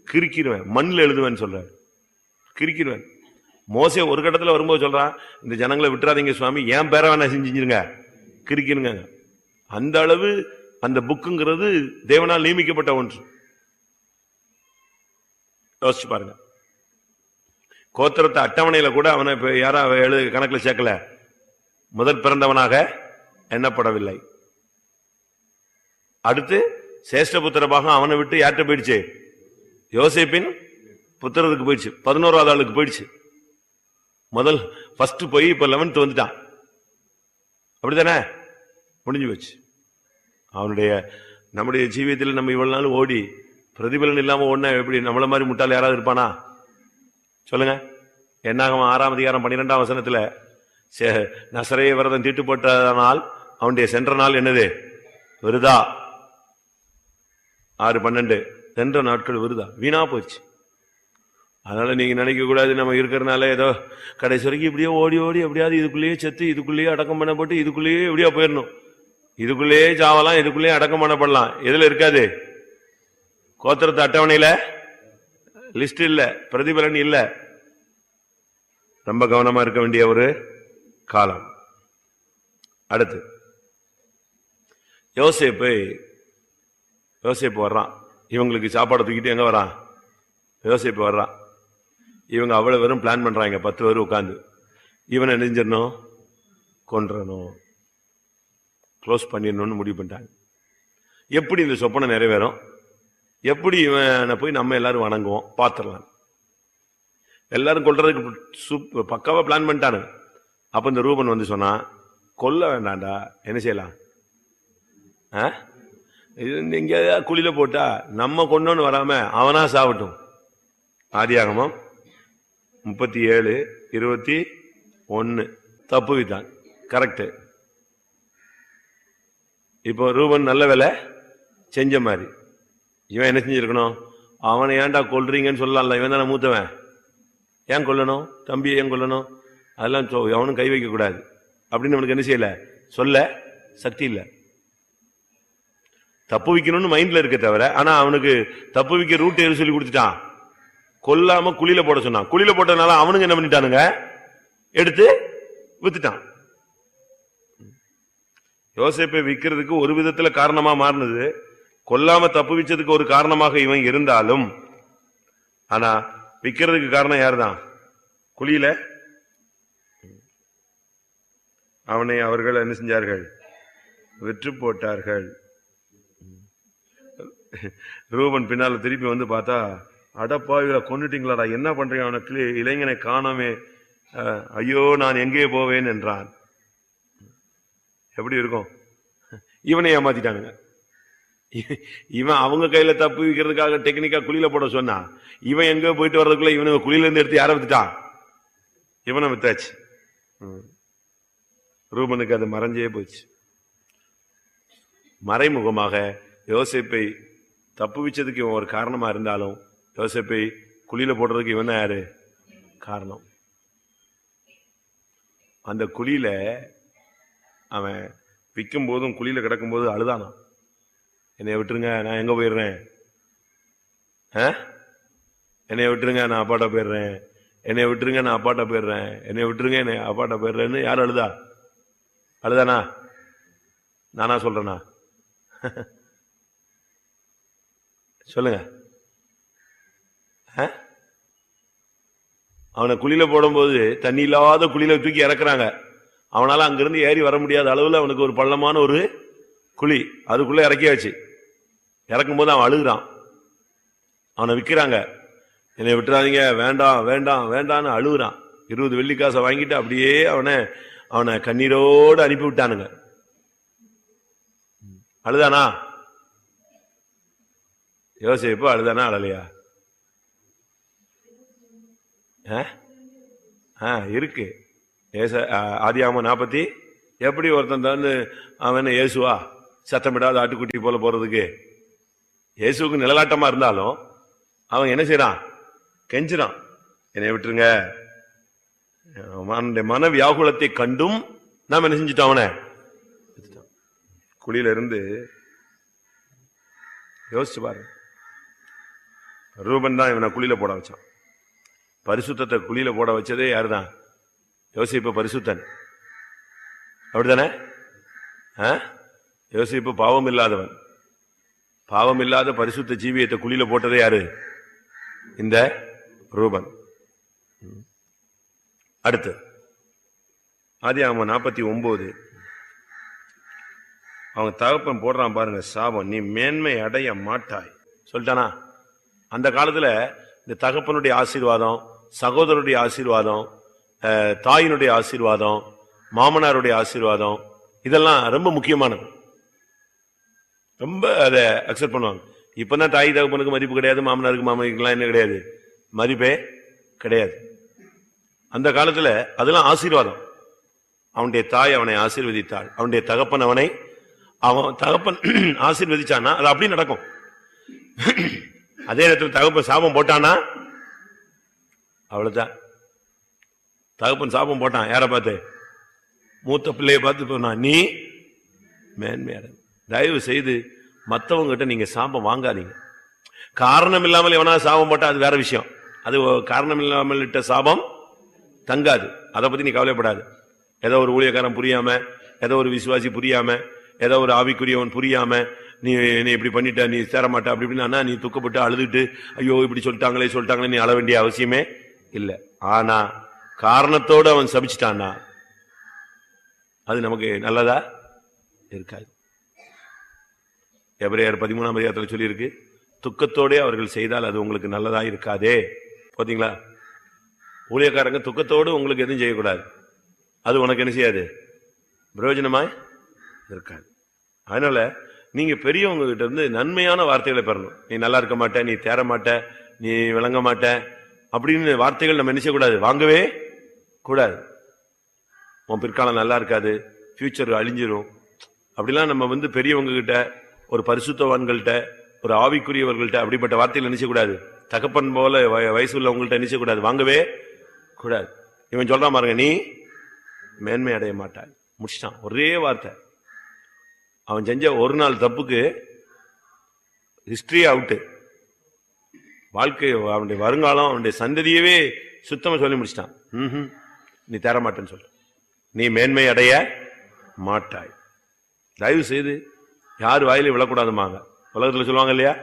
கிறுக்கிடுவேன், மண்ணில் எழுதுவேன் சொல்றாரு, கிறுக்கிடுவேன். மோசே ஒரு கட்டத்தில் வரும்போது சொல்றான், இந்த ஜனங்களை விட்டுறாதீங்க சுவாமி, ஏன் பேரை வேணா செஞ்சிருங்க, கிறுக்கிடுங்க. அந்த அளவு அந்த புக்குங்கிறது தேவனால் நியமிக்கப்பட்ட ஒன்று. யோசிச்சு பாருங்க. கோத்திரத்தை அட்டவணையில கூட அவனை யாரா கணக்குல சேர்க்கல, முதல் பிறந்தவனாக எண்ணப்படவில்லை. அடுத்து சேஷ்ட புத்திரமாக அவனை விட்டு யார்கிட்ட போயிடுச்சு? யோசேப்பின் புத்திரருக்கு போயிடுச்சு. 11வது ஆளுக்கு போயிடுச்சு. முதல் ஃபர்ஸ்ட் போய் இப்ப 11th வந்துட்டான். அப்படித்தானே? முடிஞ்சு போச்சு. அவனுடைய நம்முடைய ஜீவியத்தில் நம்ம இவ்வளவு நாள் ஓடி பிரதிபலன் இல்லாம ஓடினா எப்படி? நம்மள மாதிரி முட்டாள் யாராவது இருப்பானா சொல்லுங்க. என்னாகும் 6ஆம் அதிகாரம் 12ஆம் வசனத்துல, நசரேய விரதம் தீட்டு போட்டதனால் அவனுடைய சென்ற நாள் என்னது? விருதா. 6:12 சென்ற நாட்கள் விருதா, வீணா போச்சு. அதனால நீங்க நினைக்க கூடாது நம்ம இருக்கிறனால ஏதோ கடைசி வரைக்கும் இப்படியே ஓடி ஓடி எப்படியாவது இதுக்குள்ளேயே செத்து இதுக்குள்ளேயே அடக்கம் பண்ணப்பட்டு இதுக்குள்ளேயே எப்படியா போயிடணும், இதுக்குள்ளேயே சாவலாம், இதுக்குள்ளேயே அடக்கம் பண்ணப்படலாம். எதுல இருக்காது? கோத்திரத்து அட்டவணையில லிஸ்ட் இல்ல, பிரதிபலன் இல்ல. ரொம்ப கவனமா இருக்க வேண்டிய ஒரு காலம். அடுத்து யோசேப்பு வர்றான். இவங்களுக்கு சாப்பாடு தூக்கிட்டு எங்க வரான்? யோசேப்பு வர்றான். இவங்க அவ்வளவு வெறும் பிளான் பண்றாங்க, 10 பேர் உட்கார்ந்து இவனை நெஞ்சிடணும், கொன்றணும், க்ளோஸ் பண்ணிடணும்னு முடிவு பண்ணிட்டாங்க. எப்படி இந்த சொப்பனை நிறைவேறும்? எப்படி இவனை போய் நம்ம எல்லாரும் வணங்குவோம், பார்த்துடலாம். எல்லாரும் கொல்றதுக்கு பக்காவா பிளான் பண்ணிட்டானு. அப்ப இந்த ரூபன் வந்து சொன்னா, கொல்ல வேண்டாண்டா, என்ன செய்யலாம்? எங்க குழியில போட்டா நம்ம கொண்டோன்னு வராம அவனா சாவட்டும். ஆதியாகமம் 37:21 தப்பு வித்தான். கரெக்ட். இப்போ ரூபன் நல்ல வேலை செஞ்ச மாதிரி. இவன் என்ன செஞ்சிருக்கணும்? அவனை ஏன்டா கொல்றீங்கன்னு சொல்லலாம்ல, இவன் தானே மூத்தவன், ஏன் கொல்லணும்? தம்பியை ஏன் கொல்லணும்? அதெல்லாம் அவனும் கை வைக்க கூடாது அப்படின்னு அவனுக்கு என்ன செய்யல, சொல்ல சக்தி இல்லை. தப்பு வைக்கணும்னு மைண்ட்ல இருக்க தவிர, ஆனா அவனுக்கு தப்பு வைக்க ரூட் எது சொல்லி கொடுத்துட்டான்? கொல்லாம குழியில போட சொன்னான். குழியில போட்டதுனால அவனுக்கு என்ன பண்ணிட்டானுங்க, எடுத்து வித்துட்டான். யோசேப்பை விற்கிறதுக்கு ஒரு விதத்துல காரணமா மாறினது, கொல்லாம தப்பு வச்சதுக்கு ஒரு காரணமாக இவன் இருந்தாலும், ஆனா விற்கிறதுக்கு காரணம் யாருதான்? குழியில அவனை அவர்கள் என்ன செஞ்சார்கள்? விற்று போட்டார்கள். ரூபன் பின்னால திருப்பி வந்து பார்த்தா, அடப்பாவில கொன்னுட்டீங்களாடா, என்ன பண்றீங்க? அவனுக்கு இளைஞனை காணாமே, ஐயோ நான் எங்கே போவேன் என்றான். எப்படி இருக்கும்? இவனை ஏமாத்திட்டானுங்க. இவன் அவங்க கையில தப்பு வைக்கிறதுக்காக டெக்னிக்கா குழியில போட சொன்னா, இவன் எங்க போயிட்டு வர்றதுக்குள்ள இவனுக்கு குழியில இருந்து எடுத்து யார வித்துட்டான்? இவனை வித்தாச்சு. ரூபனுக்கு அது மறைஞ்சே போச்சு. மறைமுகமாக யோசேப்பை தப்பு வச்சதுக்கு இவன் ஒரு காரணமா இருந்தாலும் யோசேப்பை குழியில போடுறதுக்கு இவன் தான் யாரு காரணம். அந்த குழியில அவன் விற்கும் போதும் குழியில கிடக்கும் போது அழுதானா, என்னை விட்டுருங்க நான் எங்க போயிடுறேன், என்னை விட்டுருங்க நான் அப்பாட்ட போயிடுறேன், என்னை விட்டுருங்க நான் அப்பாட்ட போயிடுறேன், என்னை விட்டுருங்க என்னை அப்பாட்ட போயிடுறேன்னு யார் அழுதா? அழுதானா? நானா சொல்றேனா? சொல்லுங்க. அவனை குழியில போடும்போது தண்ணி இல்லாத குழியில தூக்கி இறக்குறாங்க. அவனால அங்கிருந்து ஏறி வர முடியாத அளவுல அவனுக்கு ஒரு பள்ளமான ஒரு குழி, அதுக்குள்ள இறக்கியாச்சு. இறக்கும் போது அவன் அழுகுறான். அவனை விற்கிறாங்க, என்னை விட்டுறாதீங்க, வேண்டாம் வேண்டாம் வேண்டான்னு அழுகுறான். 20 வெள்ளிக்காசை வாங்கிட்டு அப்படியே அவனை கண்ணீரோடு அனுப்பி விட்டானுங்க. அழுதானா? யோசேப்பு அழுதானா அழலையா? இருக்கு. ஆதியாகமம் 40 எப்படி ஒருத்தன் தான் அவன் இயேசுவா சத்தமிடாத ஆட்டுக்குட்டி போல போறதுக்கு? இயேசுக்கு நிழலாட்டமா இருந்தாலும் அவன் என்ன செய்யறான்? கெஞ்சுறான், என்னை விட்டுருங்க. மன வியாகுலத்தை கண்டும் நாம் என்ன செஞ்சுட்டோம்? அவனை குழியில இருந்து யோசிச்சு பாருங்க. ரூபன் தான் இவனை குழியில போட வச்சான். பரிசுத்தத்தை குழியில போட வச்சதே யாருதான்? யோசிப்பு பரிசுத்தன், அப்படித்தானே? யோசிப்பு பாவம் இல்லாதவன். பாவம் இல்லாத பரிசுத்த ஜீவியத்தை குழியில போட்டதே யாரு? இந்த ரூபன். அடுத்து ஆதியாகமம் 49 அவங்க தகப்பன் போடுறான் பாருங்க, சாபம், நீ மேன்மை அடைய மாட்டாய் சொல்லிட்டானா? அந்த காலத்துல இந்த தகப்பனுடைய ஆசீர்வாதம், சகோதரருடைய ஆசீர்வாதம், தாயினுடைய ஆசீர்வாதம், மாமனாருடைய ஆசீர்வாதம், இதெல்லாம் ரொம்ப முக்கியமானது. ரொம்ப அதை அக்செப்ட் பண்ணுவாங்க. இப்பதான் தாய் தகப்பனுக்கு மதிப்பு கிடையாது, மாமனாருக்கு மாமனுக்குலாம் என்ன கிடையாது, மதிப்பே கிடையாது. அந்த காலத்துல அதெல்லாம் ஆசீர்வாதம். அவனுடைய தாய் அவனை ஆசீர்வதித்தாள், அவனுடைய தகப்பன் அவன் தகப்பன் ஆசீர்வதிச்சானா அது அப்படி நடக்கும். அதே நேரத்தில் தகப்பன் சாபம் போட்டானா அவ்வளவுதான். தகப்பன் சாபம் போட்டான், யாரை பார்த்து? மூத்த பிள்ளைய பார்த்து போனா, நீ மேன்மையாட. தயவு செய்து மற்றவங்க கிட்ட நீங்க சாபம் வாங்காதீங்க. காரணம் இல்லாமல் எவனா சாபம் போட்டா அது வேற விஷயம். அது காரணம் இல்லாமல் இட்ட சாபம் தங்காது. அதை பத்தி நீ கவலைப்படாது. ஏதோ ஒரு ஊழியக்காரன் புரியாம, ஏதோ ஒரு விசுவாசி புரியாம, ஏதோ ஒரு ஆவிக்குரியவன் புரியாம நீ இப்படி பண்ணிட்ட, நீ சேரமாட்ட அப்படி இப்படின்னா நீ துக்கப்பட்டு அழுதுட்டு ஐயோ இப்படி சொல்லிட்டாங்களே நீ அழ வேண்டிய அவசியமே இல்லை. ஆனா காரணத்தோடு அவன் சபிச்சிட்டான்னா அது நமக்கு நல்லதா இருக்காது. எபிரேயர் 13ஆம் அதிகாரத்தில் சொல்லி இருக்கு, துக்கத்தோடே அவர்கள் செய்தால் அது உங்களுக்கு நல்லதா இருக்காதே. பாத்தீங்களா? ஊழியக்காரங்க துக்கத்தோடு உங்களுக்கு எதுவும் செய்யக்கூடாது, அது உனக்கு என்ன செய்யாது, பிரயோஜனமாய் இருக்காது. அதனால நீங்க பெரியவங்க கிட்ட இருந்து நன்மையான வார்த்தைகளை பெறணும். நீ நல்லா இருக்க மாட்ட, நீ தேர மாட்ட, நீ விளங்க மாட்ட அப்படின்னு வார்த்தைகள் நம்ம என்ன செய்யக்கூடாது, வாங்கவே கூடாது. உன் பிற்காலம் நல்லா இருக்காது, ஃபியூச்சர் அழிஞ்சிரும், அப்படிலாம் நம்ம பெரியவங்க கிட்ட, ஒரு பரிசுத்தவான்கள்ட்ட, ஒரு ஆவிக்குரியவர்கள்ட்ட அப்படிப்பட்ட வார்த்தைகள் என்ன செய்யக்கூடாது. தகப்பன் போல வயசு உள்ளவங்கள்ட்ட என்ன செய்யக்கூடாது, வாங்கவே கூடாது. இவன் சொல்றான் பாருங்க, நீ மேன்மை அடைய மாட்டாய், முடிச்சிட்டான் ஒரே வார்த்தை. அவன் செஞ்ச ஒரு நாள் தப்புக்கு ஹிஸ்டரி அவுட்டு, வாழ்க்கை, அவனுடைய வருங்காலம், அவனுடைய சந்ததியவே சுத்தமா சொல்லி முடிச்சிட்டான். நீ தர மாட்டேன்னு சொல்ல, நீ மேன்மை அடைய மாட்டாய். தயவு செய்து யார் வாயில விழக்கூடாதுமாங்க. உலகத்துல சொல்லுவாங்க இல்லையா,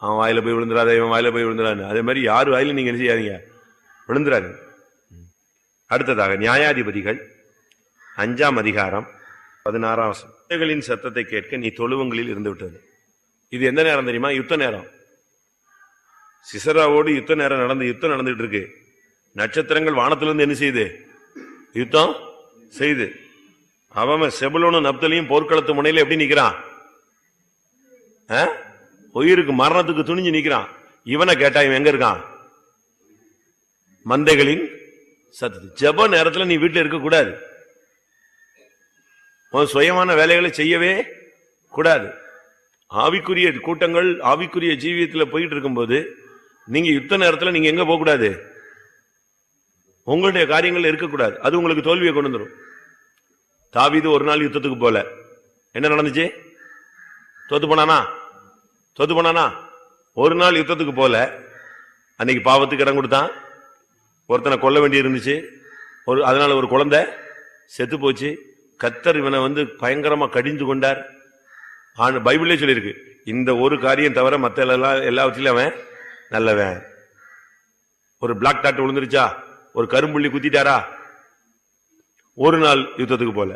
அவன் வாயில போய் விழுந்துடாத, இவன் வாயில போய் விழுந்துடாது. அதே மாதிரி யார் வாயில நீங்க என்ன செய்யாதீங்க, விழுந்துடாது. அடுத்ததாக நியாயாதிபதிகள் 5ஆம் அதிகாரம் 16ஆம் வசனம். குதிரைகளின் சத்தத்தை கேட்க நீ தொழுவங்களில் இருந்து விட்டது. இது எந்த நேரம் தெரியுமா? யுத்த நேரம். சிசராவோடு யுத்தம் நடந்துட்டு இருக்கு. நட்சத்திரங்கள் வானத்திலிருந்து என்ன செய்யுது, யுத்தம் செய்து. அவன் செபுலோனும் நப்தலியும் போர்க்களத்து முனையில எப்படி நிக்கிறான், உயிருக்கு மரணத்துக்கு துணிஞ்சு நிக்கிறான். இவனை கேட்டா இவன் எங்க இருக்கான், மந்தைகளின் சத்தத்தை. ஜெப நேரத்துல நீ வீட்டுல இருக்க கூடாது, சுயமான வேலைகளை செய்யவே கூடாது. ஆவிக்குரிய கூட்டங்கள் ஆவிக்குரிய ஜீவியத்தில் போயிட்டு இருக்கும்போது நீங்க யுத்த நேரத்தில் நீங்க எங்க போக கூடாது, உங்களுடைய காரியங்கள் இருக்கக்கூடாது. அது உங்களுக்கு தோல்வியை கொண்டு வந்துடும். தாவீது ஒரு நாள் யுத்தத்துக்கு போல, என்ன நடந்துச்சு? தோத்து போனானா? ஒரு நாள் யுத்தத்துக்கு போல, அன்னைக்கு பாவத்துக்கு இடம் கொடுத்தான், ஒருத்தனை கொல்ல வேண்டி இருந்துச்சு, அதனால ஒரு குழந்தை செத்து போச்சு. கர்த்தர் இவனை பயங்கரமா கடிந்து கொண்டார். பைபிளே சொல்லியிருக்கு, இந்த ஒரு காரியம் தவிர மத்த எல்லாவற்றிலும் அவன் நல்லவன். ஒரு பிளாக் டாட் விழுந்துருச்சா, ஒரு கரும்புள்ளி குத்திட்டாரா, ஒரு நாள் யுத்தத்துக்கு போல.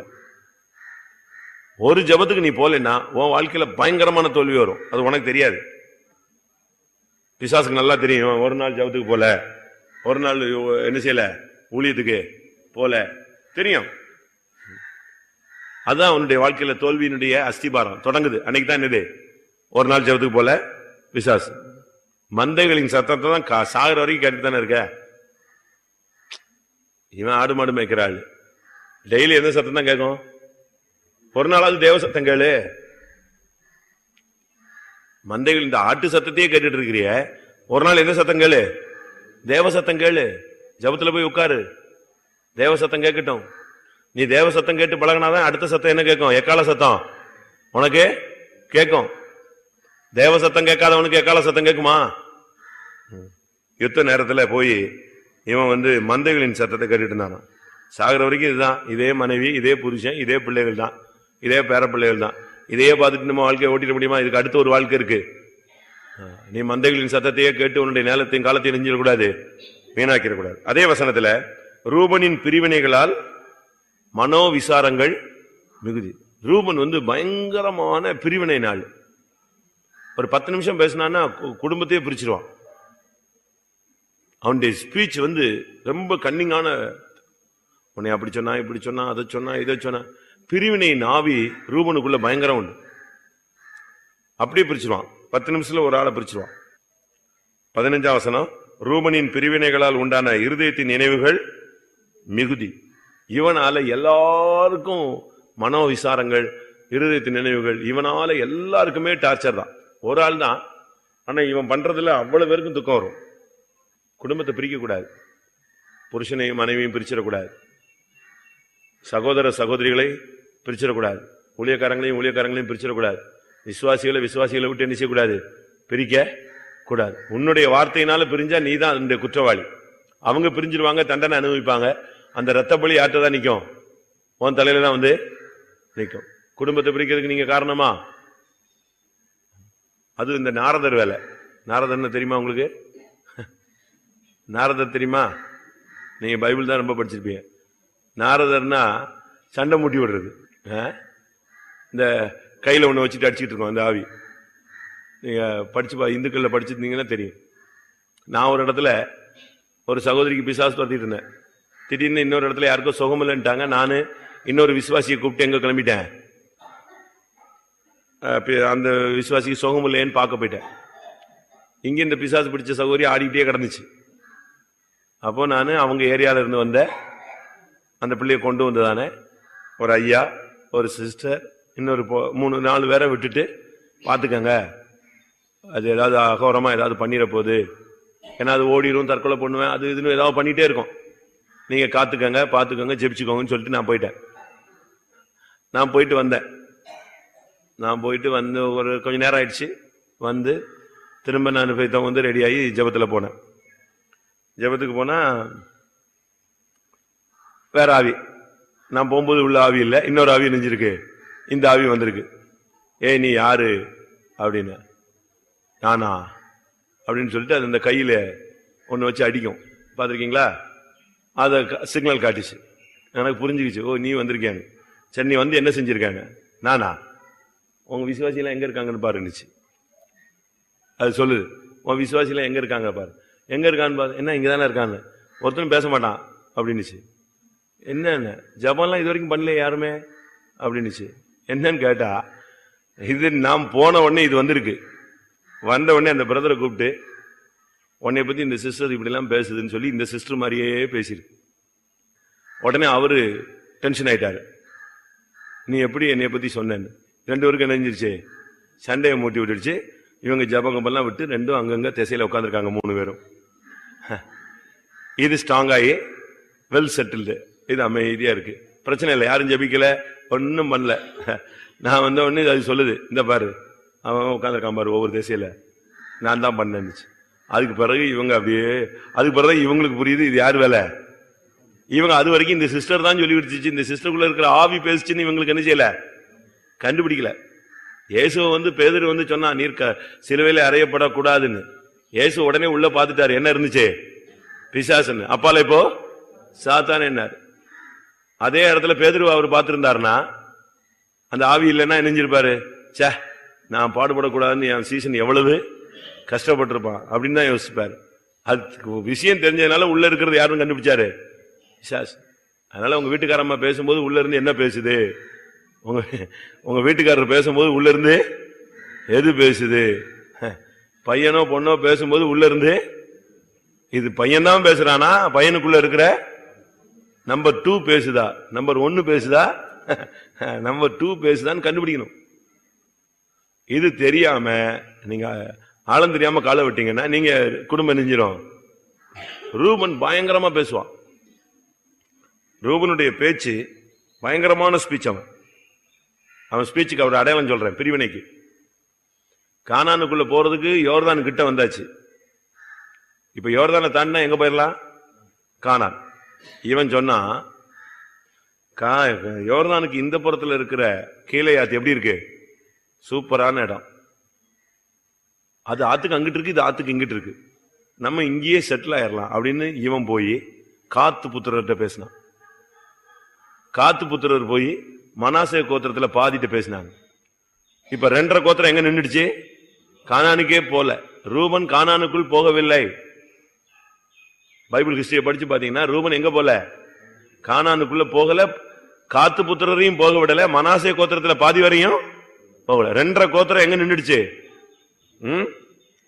ஒரு ஜபத்துக்கு நீ போலன்னா உன் வாழ்க்கையில பயங்கரமான தோல்வி வரும். அது உனக்கு தெரியாது, பிசாசுக்கு நல்லா தெரியும். ஒரு நாள் ஜபத்துக்கு போல, ஒரு நாள் என்ன செய்யல, ஊழியத்துக்கு போல தெரியும். அதுதான் உன்னுடைய வாழ்க்கையில தோல்வியினுடைய அஸ்திபாரம் தொடங்குது. அன்னைக்கு தான் என்னது, ஒரு நாள் ஜபத்துக்கு போல பிசாசு. மந்தைகளின் சத்தத்தை தான் சாகுற வரைக்கும் கேட்டு தானே இருக்க. இவன் ஆடு மாடு மேய்க்கிறாள், டெய்லி எந்த சத்தம் தான் கேட்கும்? ஒரு நாளாவது தேவ சத்தம் கேளு. மந்தைகள் இந்த ஆட்டு சத்தத்தையே கேட்டுட்டு இருக்கிறிய, ஒரு நாள் எந்த சத்தம் கேளு? தேவ சத்தம் கேளு. ஜபத்துல போய் உட்காரு, தேவ சத்தம் கேட்கட்டும். நீ தேவ சத்தம் கேட்டு பழகினாதான் அடுத்த சத்தம் என்ன கேட்கும்? எக்கால சத்தம் உனக்கு கேட்கும். தேவ சத்தம் கேட்காதவனுக்கு எக்கால சத்தம் கேட்குமா? யுத்த நேரத்துல போய் இவன் மந்தைகளின் சத்தத்தை கேட்டுட்டு இருந்தான். சாகிற வரைக்கும் இதுதான், இதே மனைவி, இதே புருஷன், இதே பிள்ளைகள் தான், இதே பேர பிள்ளைகள் தான். இதையே பார்த்துட்டு நம்ம வாழ்க்கையை ஓட்டிட முடியுமா? இதுக்கு அடுத்த ஒரு வாழ்க்கை இருக்கு. நீ மந்தைகளின் சத்தத்தையே கேட்டு உன்னுடைய நேரத்தையும் காலத்தையும் நெஞ்சிடக்கூடாது, வீணாக்கிடக்கூடாது. அதே வசனத்துல ரூபனின் பிரிவினைகளால் மனோவிசாரங்கள் மிகுதி. ரூபன் பயங்கரமான பிரிவினை நாள். ஒரு 10 நிமிஷம் பேசினான்னா குடும்பத்தையே பிரிச்சிருவான். அவனுடைய ஸ்பீச் ரொம்ப கன்னிங்கான, உன்னை அப்படி சொன்னா, இப்படி சொன்னா, அதை சொன்னா, இதை சொன்னா. பிரிவினை ஆவி ரூபனுக்குள்ள பயங்கரம் உண்டு. அப்படியே பிரிச்சிருவான், 10 நிமிஷத்துல ஒரு ஆளை பிரிச்சிருவான். 15ஆம் வசனம், ரூபனின் பிரிவினைகளால் உண்டான இருதயத்தின் நினைவுகள் மிகுதி. இவனால எல்லாருக்கும் மனோவிசாரங்கள், இருதயத்தின் நினைவுகள், இவனால எல்லாருக்குமே டார்ச்சர் தான். ஒரு ஆள் தான், ஆனா இவன் பண்றதுல அவ்வளவு பேருக்கும் துக்கம் வரும். குடும்பத்தை பிரிக்க கூடாது, புருஷனையும் மனைவியும் பிரிச்சிடக்கூடாது, சகோதர சகோதரிகளை பிரிச்சிடக்கூடாது, ஊழியக்காரங்களையும் பிரிச்சிடக்கூடாது, விசுவாசிகளை விட்டு என்ன செய்யக்கூடாது, பிரிக்க கூடாது. உன்னுடைய வார்த்தையினால பிரிஞ்சா நீ தான் அதனுடைய குற்றவாளி. அவங்க பிரிஞ்சிருவாங்க, தண்டனை அனுபவிப்பாங்க. அந்த ரத்த பலி ஆட்டதான் நிக்கும், உன் தலையில தான் நிக்கும். குடும்பத்தை பிரிக்கிறதுக்கு நீங்க காரணமா? அது இந்த நாரதர் வேலை. நாரதர்னு தெரியுமா உங்களுக்கு? நாரதர் தெரியுமா? நீங்க பைபிள் தான் ரொம்ப படிச்சிருப்பீங்க. நாரதர்னா சண்டை மூட்டி விடுறது. இந்த கையில ஒண்ணு வச்சுட்டு அடிச்சுட்டு இருக்கோம் அந்த ஆவி. நீங்க இந்துக்கள்ல படிச்சிருந்தீங்கன்னா தெரியும். நான் ஒரு இடத்துல ஒரு சகோதரிக்கு பிசாசு துரத்திட்டு இருந்தேன். திடீர்னு இன்னொரு இடத்துல யாருக்கோ சுகம் இல்லைன்ட்டாங்க. நானு இன்னொரு விசுவாசியை கூப்பிட்டு எங்க கிளம்பிட்டேன், அந்த விசுவாசிக்கு சுகம் இல்லையேன்னு பார்க்க போயிட்டேன். இங்க இந்த பிசாசு பிடிச்ச சகோதரி ஆடிக்கிட்டே கிடந்துச்சு. அப்போ நான் அவங்க ஏரியால இருந்து வந்த அந்த பிள்ளைய கொண்டு வந்ததானே, ஒரு ஐயா, ஒரு சிஸ்டர், இன்னொரு 3-4 பேரை விட்டுட்டு பார்த்துக்கங்க, அது ஏதாவது அகோரமா ஏதாவது பண்ணிட போகுது, ஏன்னா அது ஓடிடும், தற்கொலை பண்ணுவேன், அது இதுன்னு ஏதாவது பண்ணிட்டே இருக்கும், நீங்க காத்துக்கங்க, பார்த்துக்கங்க, ஜெபிச்சுக்கோங்கன்னு சொல்லிட்டு நான் போயிட்டேன். நான் போயிட்டு வந்தேன். ஒரு கொஞ்ச நேரம் ஆயிடுச்சு. திரும்ப நான் போய் ரெடி ஆகி ஜபத்துல போனேன். ஜபத்துக்கு போனா வேற ஆவி, நான் போகும்போது உள்ள ஆவி இல்லை, இன்னொரு ஆவி நெஞ்சிருக்கு. இந்த ஆவி வந்திருக்கு. ஏய் நீ யாரு அப்படின்னு. நானா அப்படின்னு சொல்லிட்டு அது இந்த கையில ஒண்ணு வச்சு அடிக்கும், பாத்திருக்கீங்களா? அத சிக்னல் காட்டிச்சு. எனக்கு புரிஞ்சுக்கிச்சு, ஓ நீ வந்திருக்கேன்னு. சரி நீ என்ன செஞ்சிருக்காங்க? நானா? உங்க விசுவாசியெல்லாம் எங்க இருக்காங்கன்னு பாருந்துச்சு. அது சொல்லுது, உன் விசுவாசியெல்லாம் எங்க இருக்காங்க பாரு. எங்க இருக்கான்னு பாரு. என்ன இங்கதானே இருக்கான்னு. ஒருத்தரும் பேச மாட்டான் அப்படின்னுச்சு. என்ன ஜபம்லாம் இது வரைக்கும் பண்ணல யாருமே அப்படின்னுச்சு. என்னன்னு கேட்டா, இது நாம் போன உடனே இது வந்திருக்கு. வந்த உடனே அந்த பிரதரை கூப்பிட்டு, உன்னை பத்தி இந்த சிஸ்டர் இப்படி எல்லாம் பேசுதுன்னு சொல்லி இந்த சிஸ்டர் மாதிரியே பேசிருக்கு. உடனே அவரு டென்ஷன் ஆயிட்டாரு. நீ எப்படி என்னை பத்தி சொன்னேன்னு. 2 பேருக்கு நினைஞ்சிருச்சு. சண்டையை மூட்டி விட்டுடுச்சு. இவங்க ஜபங்கம்பெல்லாம் விட்டு ரெண்டும் அங்கங்க திசையில உட்காந்துருக்காங்க 3 பேரும். இது ஸ்ட்ராங் ஆகி வெல் செட்டில்டு. இது அமைதியா இருக்கு, பிரச்சனை இல்லை, யாரும் ஜபிக்கல, ஒன்னும் பண்ணல. நான் வந்த உடனே அது சொல்லுது, இந்த பாரு அவன் உட்காந்துருக்கான் பாரு ஒவ்வொரு திசையில, நான் தான் பண்ணேன்னுச்சு. அதுக்கு பிறகு இவங்க அப்படியே, அதுக்கு பிறகு இவங்களுக்கு புரியுது இது யார் வேலை. இவங்க அது வரைக்கும் இந்த சிஸ்டர் தான் சொல்லி விடுச்சு, இந்த சிஸ்டருக்குள்ள இருக்கிற ஆவி பேசிச்சுன்னு இவங்களுக்கு என்ன செய்யல, கண்டுபிடிக்கல. இயேசு பேதுரு சொன்னா நீர் சிலுவையில அறையப்படக்கூடாதுன்னு. இயேசு உடனே உள்ள பாத்துட்டாரு, என்ன இருந்துச்சு, பிசாசுன்னு. அப்பால இப்போ சாத்தான் என்னாரு. அதே இடத்துல பேதுரு அவர் பார்த்திருந்தாருன்னா அந்த ஆவி இல்லைன்னா நினைஞ்சிருப்பாரு, சே நான் பாடுபடக்கூடாதுன்னு என் சீசன் எவ்வளவு கஷ்டப்பட்டிருப்பான் அப்படின்னு தான் யோசிப்பாரு. அது விஷயம் தெரிஞ்சதுனால உள்ள இருக்கிறது யாரும் கண்டுபிடிச்சாரு, பிசாசு. அதனால உங்க வீட்டுக்காரம்மா பேசும்போது உள்ள இருந்து என்ன பேசுது, உங்க வீட்டுக்காரர் பேசும்போது உள்ள இருந்து எது பேசுது, பையனோ பொண்ணோ பேசும்போது உள்ள இருந்து இது பையன் தான் பேசுறானா, பையனுக்குள்ள இருக்கிற நம்பர் 2 பேசுதா, நம்பர் 1 பேசுதா, நம்பர் 2 பேசுதான்னு கண்டுபிடிக்கணும். இது தெரியாம நீங்க ஆழம் தெரியாம காலை விட்டீங்கன்னா நீங்க குடும்பம் நெஞ்சிரும். ரூபன் பயங்கரமா பேசுவான். ரூபனுடைய பேச்சு பயங்கரமான ஸ்பீச். அவன் ஸ்பீச்சுக்கு அவர் அடையாளம் சொல்றேன், பிரிவினைக்கு. கானானுக்குள்ள போறதுக்கு யோர்தான் கிட்ட வந்தாச்சு. இப்ப யோர்தானை தாண்டினா எங்க போயிடலாம், கானான். இவன் சொன்னா யோர்தானுக்கு இந்த புறத்துல இருக்கிற கீலேயாத் எப்படி இருக்கு, சூப்பரான இடம். அது ஆத்துக்கு அங்கிட்டு இருக்கு, இது ஆத்துக்கு இங்கிட்டு இருக்கு, நம்ம இங்கேயே செட்டில் ஆயிடலாம் அப்படின்னு இவன் போய் காத்து புத்திரர்கிட்ட பேசினான். காத்து புத்திரர் போய் மனாசே கோத்திரத்துல பாதிட்டு பேசினாங்க. இப்ப 2.5 கோத்திரம் எங்க நின்றுடுச்சு, கானானுக்கே போல. ரூபன் கானானுக்குள் போகவில்லை. பைபிள் ஹிஸ்டரியை படிச்சு பாத்தீங்கன்னா ரூபன் எங்க போல, கானானுக்குள்ள போகல, காத்து புத்திரரையும் போக விடல, மனாசே கோத்திரத்துல பாதி வரையும் போகல. 2.5 கோத்திரம் எங்க நின்றுடுச்சு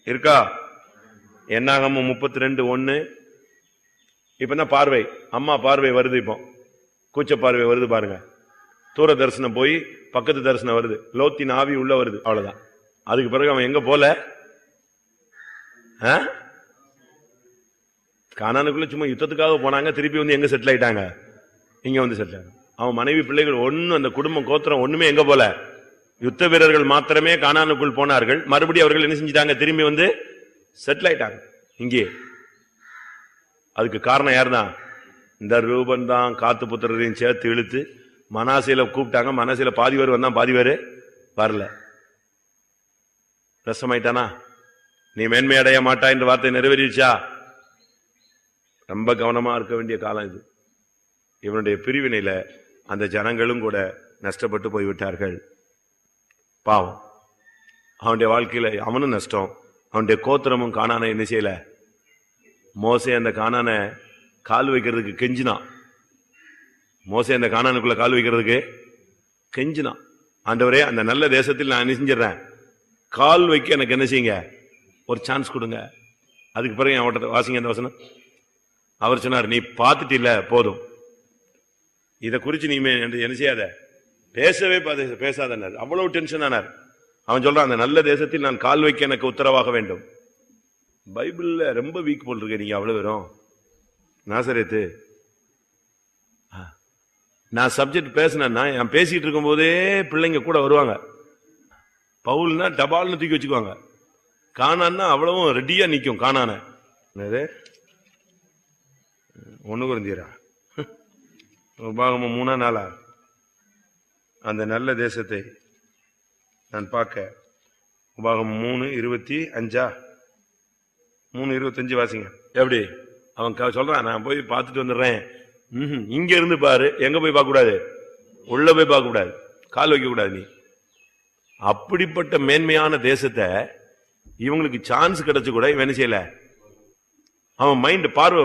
இருக்கா. என்னாகமம் 32:1. இப்ப என்ன பார்வை, அம்மா பார்வை வருது, இப்போ கூச்ச பார்வை வருது பாருங்க. தூர தரிசனம் போய் பக்கத்து தரிசனம் வருது, லோத்தின் ஆவி உள்ள வருது, அவ்வளவுதான். அதுக்கு பிறகு அவன் எங்க போல, கானானுக்குள்ள சும்மா யுத்தத்துக்காக போனாங்க, திருப்பி எங்க செட்டில் ஆயிட்டாங்க, இங்க செட்டில் ஆயிட்டாங்க. அவன் மனைவி பிள்ளைகள் ஒன்னும், அந்த குடும்பம் கோத்திரம் ஒண்ணுமே எங்க போல, யுத்த வீரர்கள் மாத்திரமே கானானுக்குள் போனார்கள். மறுபடியும் அவர்கள் என்ன செஞ்சிட்டாங்க, திரும்பி செட்டில் ஆயிட்டாங்க இங்கே. அதுக்கு காரணம் யாருதான், இந்த ரூபன் தான். காத்து புத்திரரையும் சேர்த்து இழுத்து மனாசையில கூப்பிட்டாங்க. மனாசையில பாதி பேர் வந்தான், பாதி பேர் வரல. ரசமாயிட்டானா, நீ மேன்மை அடைய மாட்டா என்ற வார்த்தை நிறைவேறிச்சா. ரொம்ப கவனமா இருக்க வேண்டிய காலம் இது. இவனுடைய பிரிவினையில அந்த ஜனங்களும் கூட நஷ்டப்பட்டு போய்விட்டார்கள். பாவம், அவனுடைய வாழ்க்கையில அவனும் நஷ்டம், அவனுடைய கோத்திரமும் கானானை என்ன செய்யல. மோசே அந்த கானானை கால் வைக்கிறதுக்கு கெஞ்சினான். மோசே அந்த கானானுக்குள்ள கால் வைக்கிறதுக்கு கெஞ்சினான். ஆண்டவரே, அந்த நல்ல தேசத்தில் நான் என்ன செஞ்சிடறேன், கால் வைக்க எனக்கு என்ன செய்யுங்க, ஒரு சான்ஸ் கொடுங்க. அதுக்கு பிறகு அவன் வாசிங்க அந்த வசனம். அவர் சொன்னார், நீ பார்த்துட்டு இல்ல போதும், இதை குறிச்சு நீ என்ன செய்யாத, பேசவே பேசாத. அவ்வளவு டென்ஷன் ஆனார். அவன் சொல்றான், அந்த நல்ல தேசத்தில் நான் கால் வைக்க எனக்கு உத்தரவாக வேண்டும். பைபிள்ல ரொம்ப வீக் போல் இருக்கு நீங்க அவ்வளவு வரும். நாசரேத்து, நான் சப்ஜெக்ட் பேசினேன்னா நான் பேசிட்டு இருக்கும் போதே பிள்ளைங்க கூட வருவாங்க. பவுல்னா டபால்னு தூக்கி வச்சுக்குவாங்க. கானான்னா அவ்வளவும் ரெடியா நிக்கும். கானான 1 குருந்தியரா உபாகமம் 3-4 அந்த நல்ல தேசத்தை நான் பார்க்க. உபாகமம் 3:25 3:25 வாசிங்க. எப்படி அவன் சொல்றான், நான் போய் பார்த்துட்டு வந்துடுறேன். இங்க இருந்து பாரு, எங்க போய் பார்க்க கூடாது, உள்ள போய் பார்க்க கூடாது, கால் வைக்க கூடாது. நீ அப்படிப்பட்ட மேன்மையான தேசத்தை இவங்களுக்கு சான்ஸ் கிடைச்சு கூட இவன் என்ன செய்யல. அவன் மைண்ட் பார்வை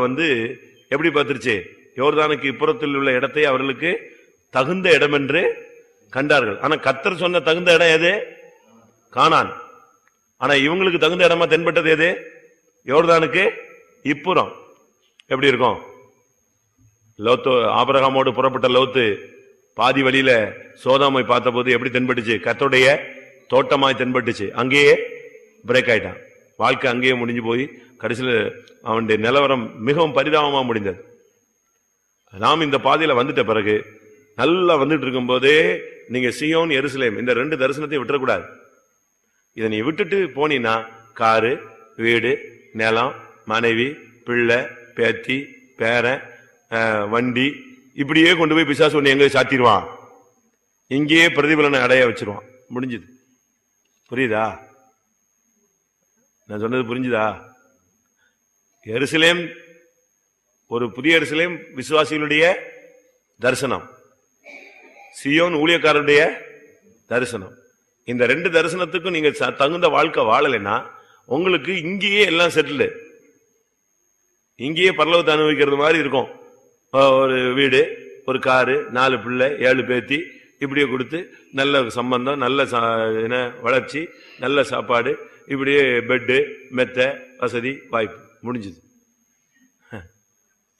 எப்படி பார்த்துருச்சு, யோர்தானுக்கு இப்புறத்தில் உள்ள இடத்தை அவர்களுக்கு தகுந்த இடம் என்று கண்டார்கள். ஆனா கர்த்தர் சொன்ன தகுந்த இடம் எது, கானான். ஆனா இவங்களுக்கு தகுந்த இடமா தென்பட்டது எது, யோர்தானுக்கு இப்புறம். எப்படி இருக்கும், லோத்து, ஆபிரகாமோடு புறப்பட்ட லோத்து பாதி வழியில சோதோமை பார்த்த போது எப்படி தென்பட்டுச்சு, கர்த்தருடைய தோட்டமாய் தென்பட்டுச்சு, அங்கேயே பிரேக் ஆயிட்டான். வாழ்க்கை அங்கேயே முடிஞ்சு போய் கடைசியில் அவனுடைய நிலவரம் மிகவும் பரிதாபமா முடிந்தது. நாம் இந்த பாதையில வந்துட்ட பிறகு நல்லா வந்துட்டு இருக்கும் போதே நீங்க சீயோன் எருசலேம் இந்த 2 தரிசனத்தையும் விட்டுறக்கூடாது. இதை நீ விட்டுட்டு போனீன்னா காரு, வீடு, நிலம், மனைவி, பிள்ளை, பேத்தி, பேரன், வண்டி, இப்படியே கொண்டு போய் பிசாசு ஒண்ணு எங்க சாத்திடுவான், இங்கேயே பிரதிபலனை அடைய வச்சிருவான். முடிஞ்சது. புரியுதா? நான் சொன்னது புரிஞ்சுதா? எருசலேம், ஒரு புதிய எருசலேம் விசுவாசிகளுடைய தரிசனம், சீயோன் ஊழியக்காரருடைய தரிசனம். இந்த 2 தரிசனத்துக்கும் நீங்க தகுந்த வாழ்க்கை வாழலைன்னா உங்களுக்கு இங்கேயே எல்லாம் செட்டில், இங்கேயே பரலோகத்தை அனுபவிக்கிறது மாதிரி இருக்கும். ஒரு வீடு, ஒரு காரு, 4 பிள்ளை, 7 பேத்தி, இப்படியே கொடுத்து நல்ல சம்பந்தம், நல்ல வளர்ச்சி, நல்ல சாப்பாடு, இப்படியே பெட்டு, மெத்த வசதி, வாய்ப்பு, முடிஞ்சது.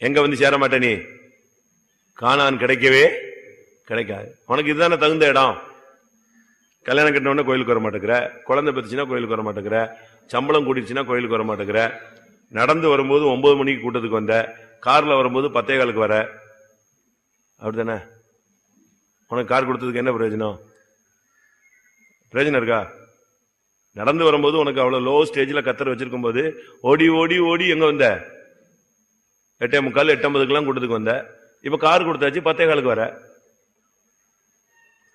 எங்க வந்து சேர மாட்டே நீ? கானான் கிடைக்கவே கிடைக்காது. உனக்கு இதுதானே தகுந்த இடம். கல்யாணம் கட்டின கோயிலுக்கு வர மாட்டேங்கிற, குழந்தை பெற்றுச்சுன்னா கோயிலுக்கு வர மாட்டேங்கிற, சம்பளம் கூட்டிடுச்சுன்னா கோயிலுக்கு வர மாட்டேங்கிற, நடந்து வரும்போது 9 மணிக்கு கூட்டத்துக்கு வந்த, கார்ல வரும்போது 10:15 வர, அப்படித்தானே? உனக்கு கார் கொடுத்ததுக்கு என்ன பிரயோஜனம்? பிரயோஜனம் இருக்கா? நடந்து வரும்போது உனக்கு அவ்வளவு லோ ஸ்டேஜ்ல கத்தர் வச்சிருக்கும் போது ஓடி ஓடி ஓடி எங்க வந்த? 8:45 8:50 கூட்டத்துக்கு வந்த. இப்ப கார் கொடுத்தாச்சு, 10:15 வர.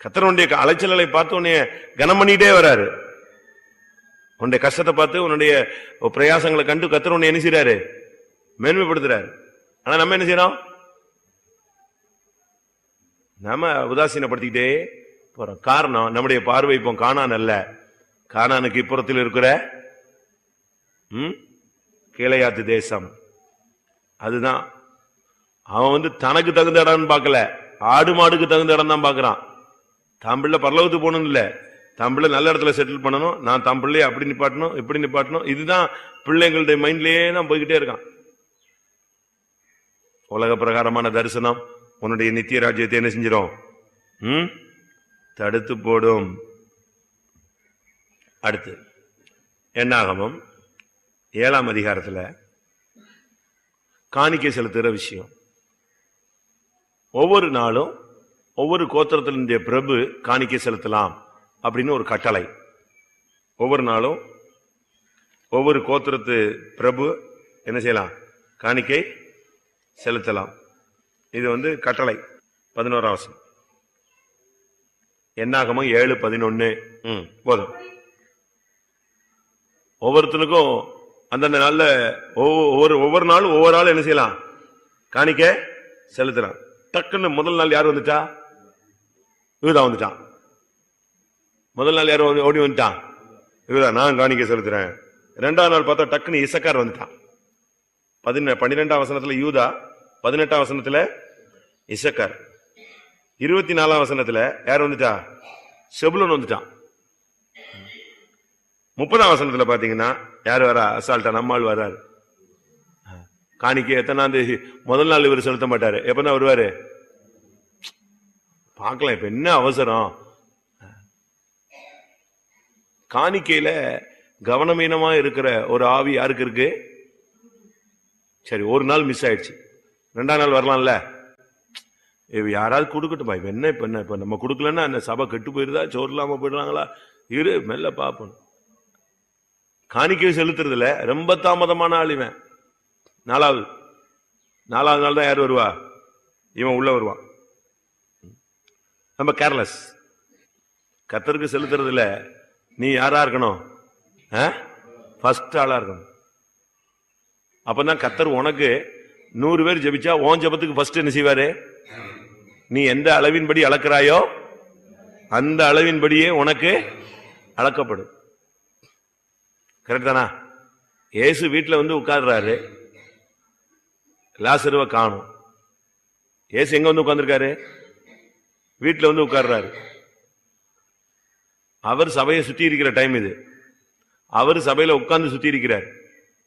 கத்தருடைய அலைச்சலை பார்த்து உன்னைய கனம் பண்ணிட்டே வராரு. உன்னுடைய கஷ்டத்தை பார்த்து, உன்னுடைய பிரயாசங்களை கண்டு கத்தர் உன்னை என்ன செய்யறாரு? மேன்மைப்படுத்துறாரு. ஆனா நம்ம என்ன செய்யறோம்? நாம உதாசீனப்படுத்திக்கிட்டே போறோம். காரணம், நம்முடைய பார்வை இப்போ கானான் அல்ல, கானானுக்கு இப்புறத்தில் இருக்கிற கீழையாத்து தேசம். அதுதான் அவன் தனக்கு தகுந்த இடம் பார்க்கல, ஆடு மாடுக்கு தகுந்த இடம் தான் பார்க்கறான். தம்பிள்ள பரலோகத்துக்கு போகணும் இல்ல, தம்பிள்ள நல்ல இடத்துல செட்டில் பண்ணணும், நான் தம்பிள்ளையே அப்படி நிப்பாட்டணும் இப்படி நிப்பாட்டணும். இதுதான் பிள்ளைங்களுடைய மைண்ட்லயே தான் போய்கிட்டே இருக்கான். உலக பிரகாரமான தரிசனம் உன்னுடைய நித்திய ராஜ்யத்தை என்ன செஞ்சிடும்? தடுத்து போடும். அடுத்து என்னாகமம் 7ஆம் அதிகாரத்துல காணிக்கை செலுத்துகிற விஷயம். ஒவ்வொரு நாளும் ஒவ்வொரு கோத்திரத்தினுடைய பிரபு காணிக்கை செலுத்தலாம் அப்படின்னு ஒரு கட்டளை. ஒவ்வொரு நாளும் ஒவ்வொரு கோத்திரத்து பிரபு என்ன செய்யலாம்? காணிக்கை செலுத்தலாம். இது கட்டளை. 11ஆம் வசனம் என்னாகமம் 7:11 போதும். ஒவ்வொருத்தனுக்கும் அந்தந்த நாள்ல ஒவ்வொரு நாளும் ஒவ்வொரு ஆளும் என்ன செய்யலாம்? காணிக்கை செலுத்தலாம். டக்குன்னு முதல் நாள் யார் வந்துட்டா? யூதா வந்துட்டான். முதல் நாள் யார் ஓடி வந்துட்டான்? யூதா, நான் காணிக்கை செலுத்துறேன். 2ஆம் நாள் பார்த்தா டக்குன்னு இசக்கார் வந்துட்டான். 12ஆம் வசனத்துல யூதா, 18ஆம் வசனத்துல இசக்கார், 24ஆம் வசனத்துல யார் வந்துட்டா? செபுலன் வந்துட்டான். 30ஆம் வசனத்துல பாத்தீங்கன்னா யார் வரா? அசால்ட்டா நம்மால் வர்றாரு. காணிக்கை எத்தனாம் தேதி? முதல் நாள் இவர் செலுத்த மாட்டாரு. எப்பதான் வருவாரு? பார்க்கலாம். இப்ப என்ன அவசரம்? காணிக்கையில கவனமீனமா இருக்கிற ஒரு ஆவி யாருக்கு இருக்கு? சரி, ஒரு நாள் மிஸ் ஆயிடுச்சு, 2ஆம் நாள் வரலாம்ல. யாராவது கொடுக்கட்டுமா? இப்ப என்ன இப்ப நம்ம கொடுக்கலன்னா அந்த சபை கெட்டு போயிருதா? சோறு இல்லாம போயிடுறாங்களா? இரு, மெல்ல பாப்போம். காணிக்கை செலுத்துறதுல ரொம்ப தாமதமான ஆள் இவன். 4வது நாள் தான் யார் வருவா? இவன் உள்ள வருவான். நம்ம கேர்லெஸ். கர்த்தருக்கு செலுத்துறதுல நீ யாரா இருக்கணும்? ஃபர்ஸ்ட் ஆளா இருக்கணும். அப்பதான் கர்த்தர் உனக்கு 100 பேர் ஜெபிச்சா உன் ஜெபத்துக்கு ஃபர்ஸ்ட் என்ன செய்வாரு? நீ எந்த அளவின்படி அளக்கிறாயோ அந்த அளவின்படியே உனக்கு அளக்கப்படும். கரெக்ட் தானா? இயேசு வீட்டுல உட்கார்றாரு, லாசருவை காணும். இயேசு எங்க உட்கார்ந்திருக்காரு? வீட்டுல உட்கார்றாரு. அவர் சபையை சுத்தி இருக்கிற டைம் இது. அவர் சபையில உட்கார்ந்து சுத்தி இருக்கிறார்.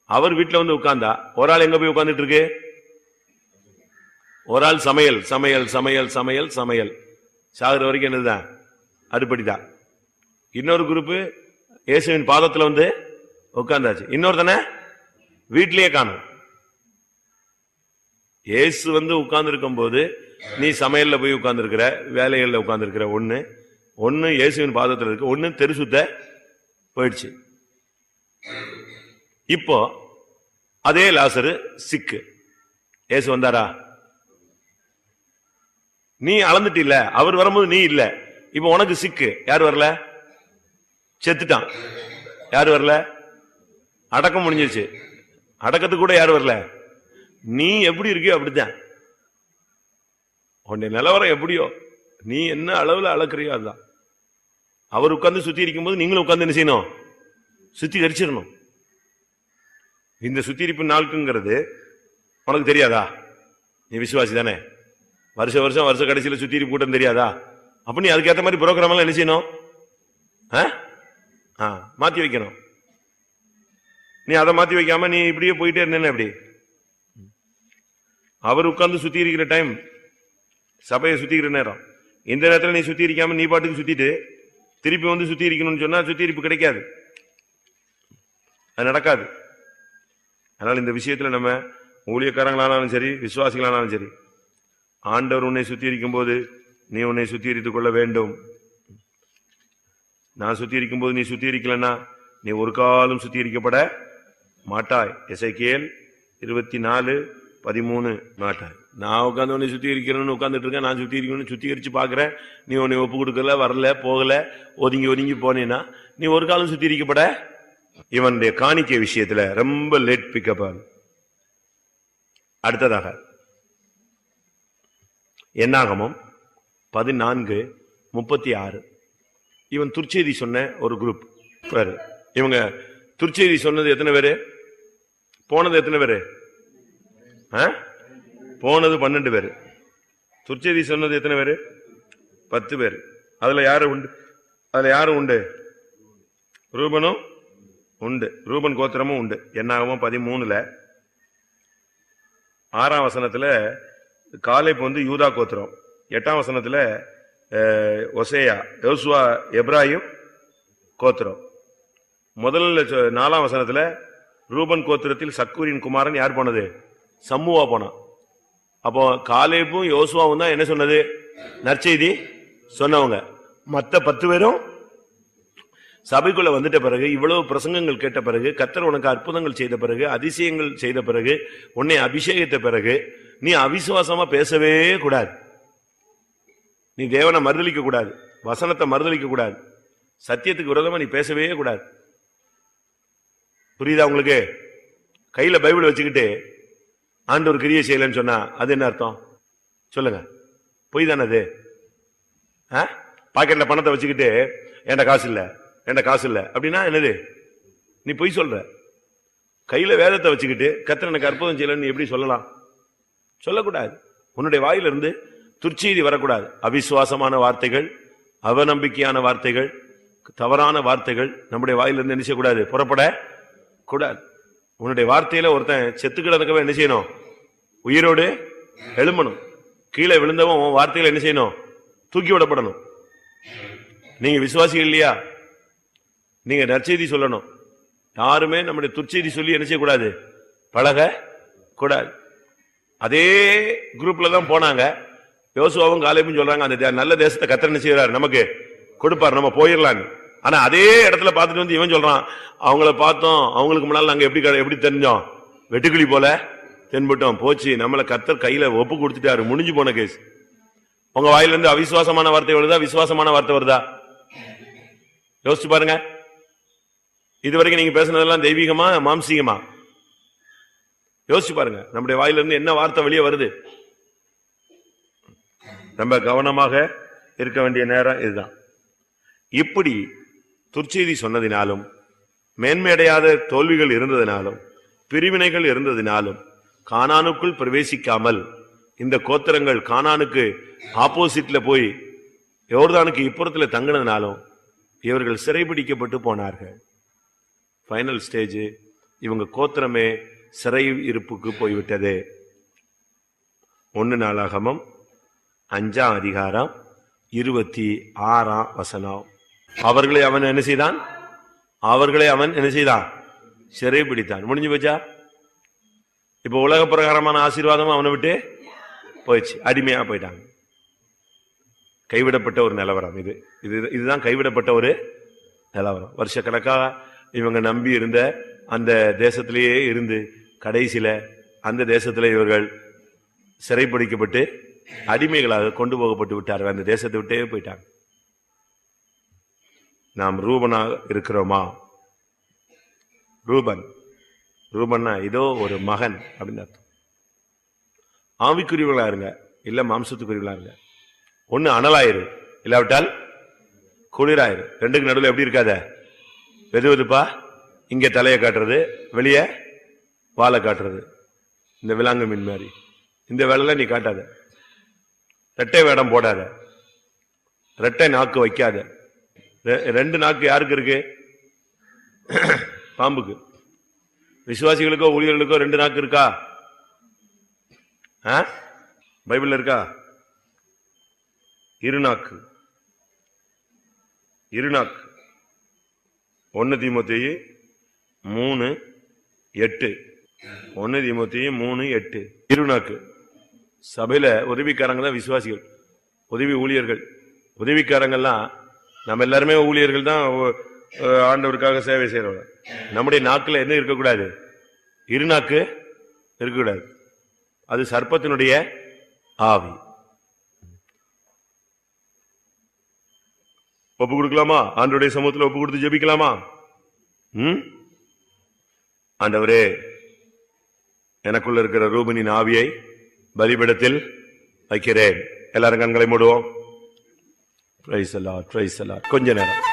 அவர் வீட்டுல உட்கார்ந்தா ஒரு ஆள் எங்க போய் உட்கார்ந்துட்டு இருக்கு? ஒரு ஆள் சமையல் சமையல் சமையல் சமையல் சமையல். சாகுற வரைக்கும் என்னதுதான்? அடுப்படிதான். இன்னொரு குரூப் இயேசுவின் பாதத்துல வந்து உட்கார்ந்தாச்சு. இன்னொருத்தனை வீட்டிலேயே காணும். இயேசு வந்து உட்கார்ந்து இருக்கும் போது நீ சமையல்ல போய் உட்கார்ந்து இருக்கிற, வேலைகள்ல உட்கார்ந்து இருக்கிற, ஒன்னு இயேசுவின் பாதத்துல இருக்கு, ஒன்னு தெருசுத்த போயிடுச்சு. இப்போ அதே லாசரு சிக்கு. இயேசு வந்தாரா? நீ அளந்துட்டு இல்ல, அவர் வரும்போது நீ இல்ல. இப்ப உனக்கு சிக்கு. யார் வரல? செத்துட்டான். யார் வரல? அடக்கம் முடிஞ்சிருச்சு. அடக்கத்துக்கு கூட யார் வரல? நீ எப்படி இருக்கியோ அப்படித்தான். உன்னுடைய நிலவரம் எப்படியோ, நீ என்ன அளவுல அளக்குறியோ அதுதான். அவர் உட்கார்ந்து சுத்தி இருக்கும் போது நீங்களும் உட்கார்ந்து என்ன செய்யணும்? சுத்திகரிச்சிடணும். இந்த சுத்திகரிப்பு நாளுக்குங்கிறது உனக்கு தெரியாதா? நீ விசுவாசி தானே? வருஷ கடைசியில சுத்திகரிப்பு கூட்டம் தெரியாதா? அப்ப நீ அதுக்கேற்ற மாதிரி புரோகிராம் எல்லாம் என்ன செய்யணும்? மாத்தி வைக்கணும். நீ அதை மாத்தி வைக்காம நீ இப்படியே போயிட்டே இருந்தேன்னா எப்படி? அவர் உட்கார்ந்து சுத்தி இருக்கிற டைம், சபையை சுத்திக்கிற நேரம். இந்த நேரத்தில் நீ சுத்தி இருக்காம நீ பாட்டுக்கு சுத்திட்டு திருப்பி வந்து சுத்தி இருக்கணும்னு சொன்னா சுத்திகரிப்பு கிடைக்காது, அது நடக்காது. அதனால இந்த விஷயத்துல நம்ம ஊழியக்காரங்களானாலும் சரி, விசுவாசிகளானாலும் சரி, ஆண்டவர் உன்னை சுத்திகரிக்கும் போது நீ உன்னை சுத்திகரித்துக் கொள்ள வேண்டும். நான் சுத்திகரிக்கும் போது நீ சுத்திகரிக்கலன்னா நீ ஒரு காலம் சுத்திகரிக்கப்பட மாட்டாய். எசேக்கியேல் 24:13 மாட்டாய். நான் உட்காந்து உன்னை சுத்திகரிக்கிறேன்னு உட்காந்துட்டு இருக்கேன், நான் சுத்திகரிக்கணும்னு சுத்திகரிச்சு பாக்குறேன், நீ உன்னை ஒப்பு கொடுக்கல, வரல, போகல, ஒதுங்கி போனேன்னா நீ ஒரு காலம் சுத்திகரிக்கப்பட. இவனுடைய காணிக்கை விஷயத்துல ரொம்ப லேட் பிக்கப் ஆகும். அடுத்ததாக என்னாகமம் 14:36. இவன் துர்ச்செய்தி சொன்ன ஒரு குரூப் பேரு. இவங்க துர்ச்செய்தி சொன்னது எத்தனை பேரு? போனது எத்தனை பேரு? போனது 12 பேரு. துர்ச்செய்தி சொன்னது எத்தனை பேரு? 10 பேரு. அதுல யாரும் உண்டு? ரூபனும் உண்டு, ரூபன் கோத்திரமும் உண்டு. என்னாகமம் 13 6ஆம் வசனத்துல காலேப் வந்து யூதா கோத்திரம், 8ஆம் வசனத்துல ஒசேயா, யோசுவா எப்ராயிம் கோத்திரம். முதல்ல 4ஆம் வசனத்துல ரூபன் கோத்திரத்தில் சக்கூரின் குமாரன் யார் போனது? சம்முவா போனான். அப்போ காலேபும் யோசுவாவும் தான் என்ன சொன்னது? நற்செய்தி சொன்னவங்க. மத்த 10 பேரும் சபைக்குள்ள வந்துட்ட பிறகு, இவ்வளவு பிரசங்கங்கள் கேட்ட பிறகு, கர்த்தர் உனக்கு அற்புதங்கள் செய்த பிறகு, அதிசயங்கள் செய்த பிறகு, உன்னை அபிஷேகித்த பிறகு நீ அவிசுவாசமா பேசவே கூடாது. நீ தேவனை மறுதலிக்க கூடாது, வசனத்தை மறுதலிக்க கூடாது, சத்தியத்துக்கு விரோதமா நீ பேசவே கூடாது. புரியுதா உங்களுக்கு? கையில பைபிள் வச்சுக்கிட்டு ஆண்டவர் கிரியை செய்யலன்னு சொன்னா அது என்ன அர்த்தம் சொல்லுங்க? பொய் தானே அது. பாக்கெட்ல பணத்தை வச்சுக்கிட்டு என்கிட்ட காசு இல்ல அப்படின்னா என்னது? நீ பொய் சொல்ற. கையில வேதத்தை வச்சுக்கிட்டு கர்த்தர் எனக்கு அற்புதம் செய்யலன்னு எப்படி சொல்லலாம்? சொல்லக்கூடாது. உன்னுடைய வாயிலிருந்து துர்ச்செய்தி வரக்கூடாது. அவிசுவாசமான வார்த்தைகள், அவநம்பிக்கையான வார்த்தைகள், தவறான வார்த்தைகள் நம்முடைய வாயிலிருந்து என்ன செய்யக்கூடாது? புறப்பட கூடாது. உன்னுடைய வார்த்தையில ஒருத்தன் செத்து கிடக்கவே என்ன செய்யணும்? உயிரோடு எழும்பணும். கீழே விழுந்தவன் உன் வார்த்தையில என்ன செய்யணும்? தூக்கி விடப்படணும். நீங்க விசுவாசிகள் இல்லையா? நீங்க நற்செய்தி சொல்லணும். யாருமே நம்முடைய துர்ச்செய்தி சொல்லி என்ன செய்யக்கூடாது? பழக கூடாது. அதே குரூப்ல தான் போனாங்க. யோசுவாவும் காலேபும் சொல்றாங்க அந்த நல்ல தேசத்தை கர்த்தர் என்ன செய்யறாரு? நமக்கு கொடுப்பார், நம்ம போயிடலாம். ஆனா அதே இடத்துல பார்த்துட்டு வந்து இவன் சொல்றான், அவங்கள பார்த்தோம், அவங்களுக்கு முன்னால நாங்க எப்படி தெரிஞ்சோம்? வெட்டுக்கிளி போல தென்பட்டோம். போச்சு, நம்மளை கர்த்தர் கையில ஒப்பு கொடுத்துட்டாரு, முடிஞ்சு போன கேஸ். உங்க வாயிலிருந்து அவிசுவாசமான வார்த்தை வருதா, விசுவாசமான வார்த்தை வருதா? யோசிச்சு பாருங்க. இதுவரைக்கும் நீங்க பேசுனதெல்லாம் தெய்வீகமா மாம்சீகமா? யோசிச்சு பாருங்க. நம்முடைய வாயிலிருந்து என்ன வார்த்தை வெளியே வருது? ரொம்ப கவனமாக இருக்க வேண்டிய நேரம் இதுதான். இப்படி துர்ச்செய்தி சொன்னதினாலும், மேன்மையடையாத தோல்விகள் இருந்ததினாலும், பிரிவினைகள் இருந்ததினாலும், கானானுக்குள் பிரவேசிக்காமல் இந்த கோத்திரங்கள் கானானுக்கு ஆப்போசிட்ல போய் யோர்தானுக்கு இப்புறத்தில் தங்கினதினாலும் இவர்கள் சிறைபிடிக்கப்பட்டு போனார்கள். ஃபைனல் ஸ்டேஜ், இவங்க கோத்திரமே சிறை இருப்புக்கு போய்விட்டது. 1 நாளாகமம் 5ஆம் அதிகாரம் 26ஆம் வசனம். அவர்களை அவன் என்ன செய்தான்? அவர்களை அவன் என்ன செய்தான்? சிறை பிடித்தான். முடிஞ்சு போச்சா? இப்ப உலக பிரகாரமான ஆசீர்வாதமும் அவனை விட்டு போயிடுச்சு, அடிமையா போயிட்டாங்க. கைவிடப்பட்ட ஒரு நிலவரம் இது. இதுதான் கைவிடப்பட்ட ஒரு நிலவரம். வருஷ கணக்காக இவங்க நம்பி இருந்த அந்த தேசத்திலேயே இருந்து கடைசியில அந்த தேசத்திலே இவர்கள் சிறைப்பிடிக்கப்பட்டு அடிமைகளாக கொண்டு போகப்பட்டு விட்டார்கள். அந்த தேசத்தை விட்டே போயிட்டாங்க. நாம் ரூபனாக இருக்கிறோமா? ரூபன்னா இதோ ஒரு மகன் அப்படின்னு அர்த்தம். ஆவிக்குரியவர்களா இருங்க, இல்ல மாம்சத்துக்குரியவர்களா இருங்க. ஒண்ணு அனலாயிரு, இல்லாவிட்டால் குளிராயிரு. ரெண்டுக்கு நடுவில் எப்படி இருக்காத? வெது வெதுப்பா இங்க தலையை காட்டுறது, வெளியே வாழை காட்டுறது. இந்த விலாங்கு மீன் மாதிரி இந்த வேலையில நீ காட்டாத. ரெட்டை வேடம் போடாத, ரெட்டை நாக்கு வைக்காத. ரெண்டு நாக்கு யாருக்கு இருக்கு? பாம்புக்கு. விசுவாசிகளுக்கோ ஊழியர்களுக்கோ ரெண்டு நாக்கு இருக்கா? பைபிள்ல இருக்கா? இருநாக்கு. 1 தீமோத்தேயு 3:8. 1 தீமோத்தேயு 3:8. இருநாக்கு. சபையில உதவிக்காரங்க தான் விசுவாசிகள், உதவி ஊழியர்கள். உதவிக்காரங்கள்லாம் நம்ம எல்லாருமே ஊழியர்கள் தான், ஆண்டவருக்காக சேவை செய்யறவங்க. நம்முடைய நாக்குல என்ன இருக்கக்கூடாது? இருநாக்கு இருக்கக்கூடாது. அது சர்ப்பத்தினுடைய ஆவி. ஒப்பு கொடுக்கலாமா? ஆண்டவருடைய சமூகத்தில் ஒப்பு கொடுத்து ஜெபிக்கலாமா? ஆண்டவரே, எனக்குள்ள இருக்கிற ரூபனின் ஆவியை பலிபீடத்தில் வைக்கிறேன். எல்லாரும் கண்களை மூடுவோம். Praise the Lord, praise the Lord. கொஞ்ச நேரம்